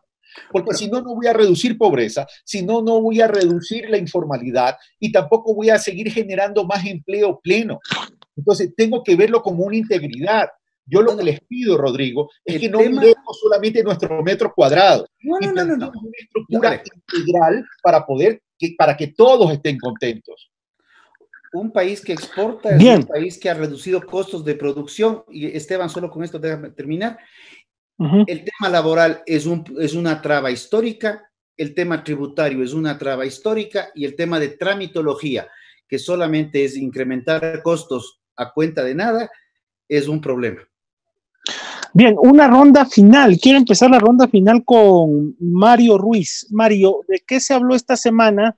Speaker 2: Porque si no, no voy a reducir pobreza, si no, no voy a reducir la informalidad y tampoco voy a seguir generando más empleo pleno. Entonces, tengo que verlo como una integridad. Yo lo que les pido, Rodrigo, es que no miremos solamente nuestro metro cuadrado y planteemos una estructura integral para que todos estén contentos.
Speaker 4: Un país que exporta es un país que ha reducido costos de producción. Y Esteban, solo con esto déjame terminar. El tema laboral es una traba histórica, el tema tributario es una traba histórica y el tema de tramitología, que solamente es incrementar costos a cuenta de nada, es un problema.
Speaker 1: Bien, una ronda final. Quiero empezar la ronda final con Mario Ruiz. Mario, ¿de qué se habló esta semana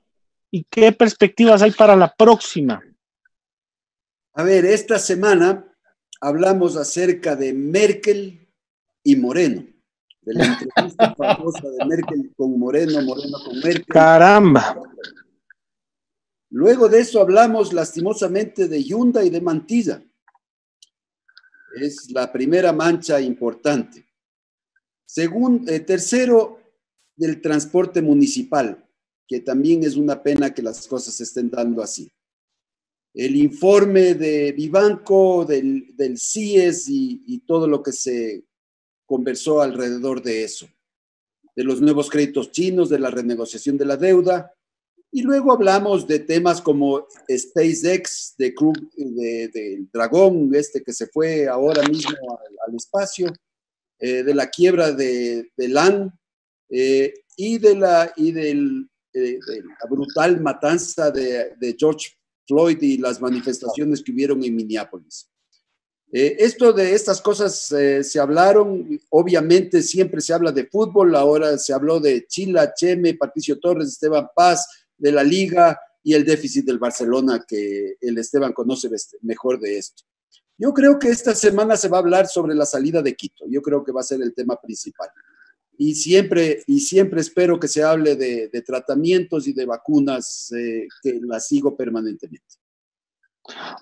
Speaker 1: y qué perspectivas hay para la próxima?
Speaker 3: A ver, esta semana hablamos acerca de Merkel y Moreno, de la entrevista famosa de Merkel con Moreno, Moreno con Merkel.
Speaker 1: ¡Caramba!
Speaker 3: Luego de eso hablamos lastimosamente de Hyundai y de Mantilla. Es la primera mancha importante. Tercero, del transporte municipal, que también es una pena que las cosas se estén dando así. El informe de Vivanco, del CIES y todo lo que se conversó alrededor de eso, de los nuevos créditos chinos, de la renegociación de la deuda, y luego hablamos de temas como SpaceX, del Dragón, que se fue ahora mismo al espacio, de la quiebra de LAN y de la brutal matanza de George Floyd y las manifestaciones que hubieron en Minneapolis. Estas cosas se hablaron, obviamente siempre se habla de fútbol, ahora se habló de Chila, Cheme, Patricio Torres, Esteban Paz, de la Liga y el déficit del Barcelona, que el Esteban conoce mejor de esto. Yo creo que esta semana se va a hablar sobre la salida de Quito, yo creo que va a ser el tema principal. Y siempre espero que se hable de tratamientos y de vacunas, que las sigo permanentemente.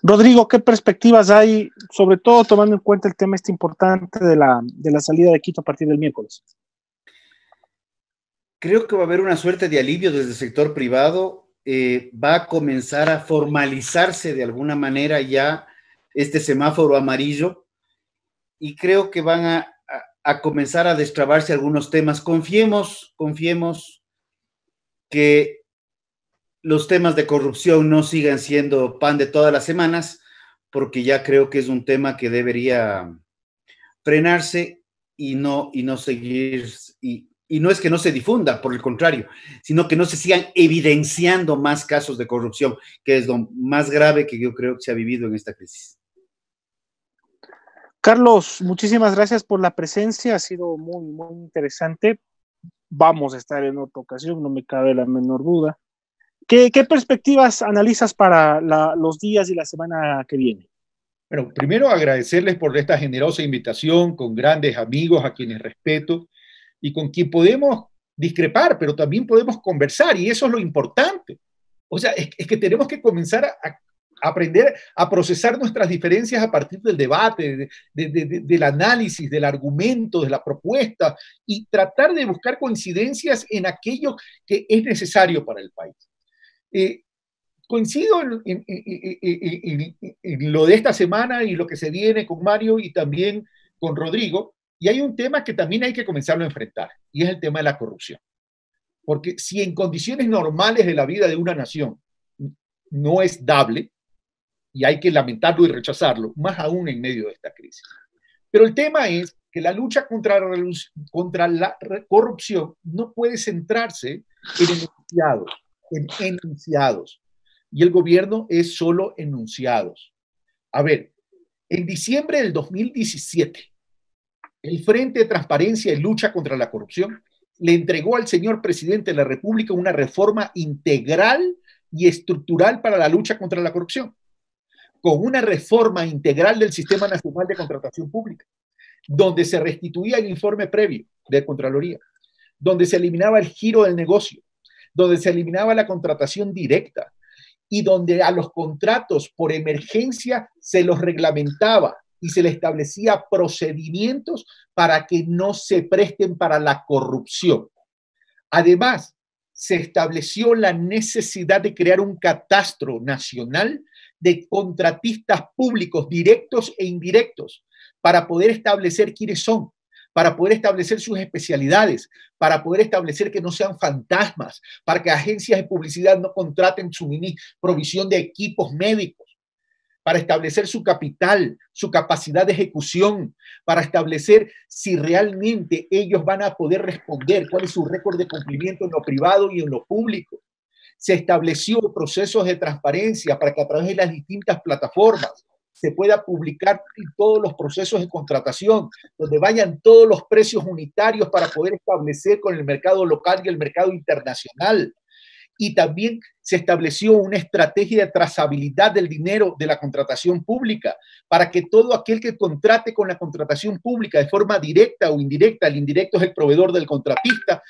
Speaker 1: Rodrigo, ¿qué perspectivas hay, sobre todo tomando en cuenta el tema importante de la salida de Quito a partir del miércoles?
Speaker 4: Creo que va a haber una suerte de alivio desde el sector privado. Va a comenzar a formalizarse de alguna manera ya este semáforo amarillo y creo que van a comenzar a destrabarse algunos temas. Confiemos que los temas de corrupción no sigan siendo pan de todas las semanas, porque ya creo que es un tema que debería frenarse y no seguir, y no es que no se difunda, por el contrario, sino que no se sigan evidenciando más casos de corrupción, que es lo más grave que yo creo que se ha vivido en esta crisis.
Speaker 1: Carlos, muchísimas gracias por la presencia, ha sido muy, muy interesante. Vamos a estar en otra ocasión, no me cabe la menor duda. ¿Qué perspectivas analizas para los días y la semana que viene?
Speaker 2: Bueno, primero agradecerles por esta generosa invitación con grandes amigos a quienes respeto y con quien podemos discrepar, pero también podemos conversar, y eso es lo importante. O sea, es que tenemos que comenzar a aprender a procesar nuestras diferencias a partir del debate, del análisis, del argumento, de la propuesta, y tratar de buscar coincidencias en aquello que es necesario para el país. Coincido en lo de esta semana y lo que se viene con Mario y también con Rodrigo, y hay un tema que también hay que comenzarlo a enfrentar, y es el tema de la corrupción. Porque si en condiciones normales de la vida de una nación no es dable, y hay que lamentarlo y rechazarlo, más aún en medio de esta crisis. Pero el tema es que la lucha contra la corrupción no puede centrarse en enunciados, y el gobierno es solo enunciados. A ver, en diciembre del 2017, el Frente de Transparencia y Lucha contra la Corrupción le entregó al señor presidente de la República una reforma integral y estructural para la lucha contra la corrupción, con una reforma integral del Sistema Nacional de Contratación Pública, donde se restituía el informe previo de Contraloría, donde se eliminaba el giro del negocio, donde se eliminaba la contratación directa y donde a los contratos por emergencia se los reglamentaba y se le establecía procedimientos para que no se presten para la corrupción. Además, se estableció la necesidad de crear un catastro nacional de contratistas públicos directos e indirectos para poder establecer quiénes son, para poder establecer sus especialidades, para poder establecer que no sean fantasmas, para que agencias de publicidad no contraten provisión de equipos médicos, para establecer su capital, su capacidad de ejecución, para establecer si realmente ellos van a poder responder, cuál es su récord de cumplimiento en lo privado y en lo público. Se estableció procesos de transparencia para que a través de las distintas plataformas se pueda publicar todos los procesos de contratación, donde vayan todos los precios unitarios para poder establecer con el mercado local y el mercado internacional. Y también se estableció una estrategia de trazabilidad del dinero de la contratación pública para que todo aquel que contrate con la contratación pública de forma directa o indirecta, el indirecto es el proveedor del contratista,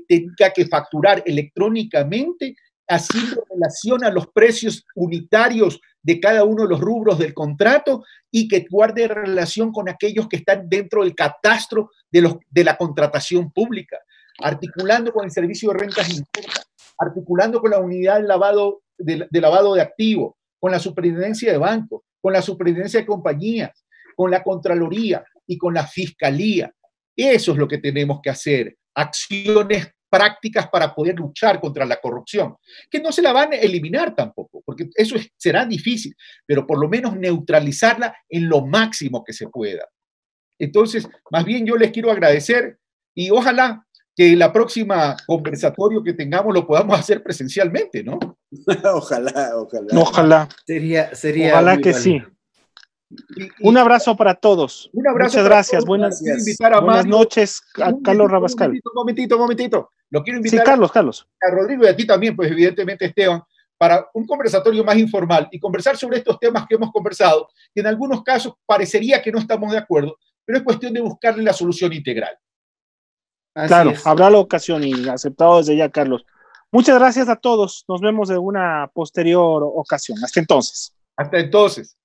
Speaker 2: tenga que facturar electrónicamente, haciendo relación a los precios unitarios de cada uno de los rubros del contrato y que guarde relación con aquellos que están dentro del catastro de la contratación pública, articulando con el Servicio de Rentas Internas, articulando con la unidad de lavado de activos, con la superintendencia de bancos, con la superintendencia de compañías, con la Contraloría y con la Fiscalía. Eso es lo que tenemos que hacer, acciones prácticas para poder luchar contra la corrupción, que no se la van a eliminar tampoco, porque eso será difícil, pero por lo menos neutralizarla en lo máximo que se pueda. Entonces, más bien yo les quiero agradecer y ojalá que la próxima conversatorio que tengamos lo podamos hacer presencialmente, ¿no?
Speaker 3: Ojalá.
Speaker 1: Ojalá.
Speaker 4: Sería
Speaker 1: Ojalá que sí. Un abrazo para todos.
Speaker 2: Un abrazo.
Speaker 1: Muchas gracias. Buenas noches a Carlos Rabascal.
Speaker 2: Un momentito. Lo quiero invitar
Speaker 1: Carlos.
Speaker 2: A Rodrigo y a ti también, pues evidentemente Esteban, para un conversatorio más informal y conversar sobre estos temas que hemos conversado, que en algunos casos parecería que no estamos de acuerdo, pero es cuestión de buscarle la solución integral.
Speaker 1: Claro, habrá la ocasión y aceptado desde ya, Carlos. Muchas gracias a todos. Nos vemos en una posterior ocasión. Hasta entonces.
Speaker 2: Hasta entonces.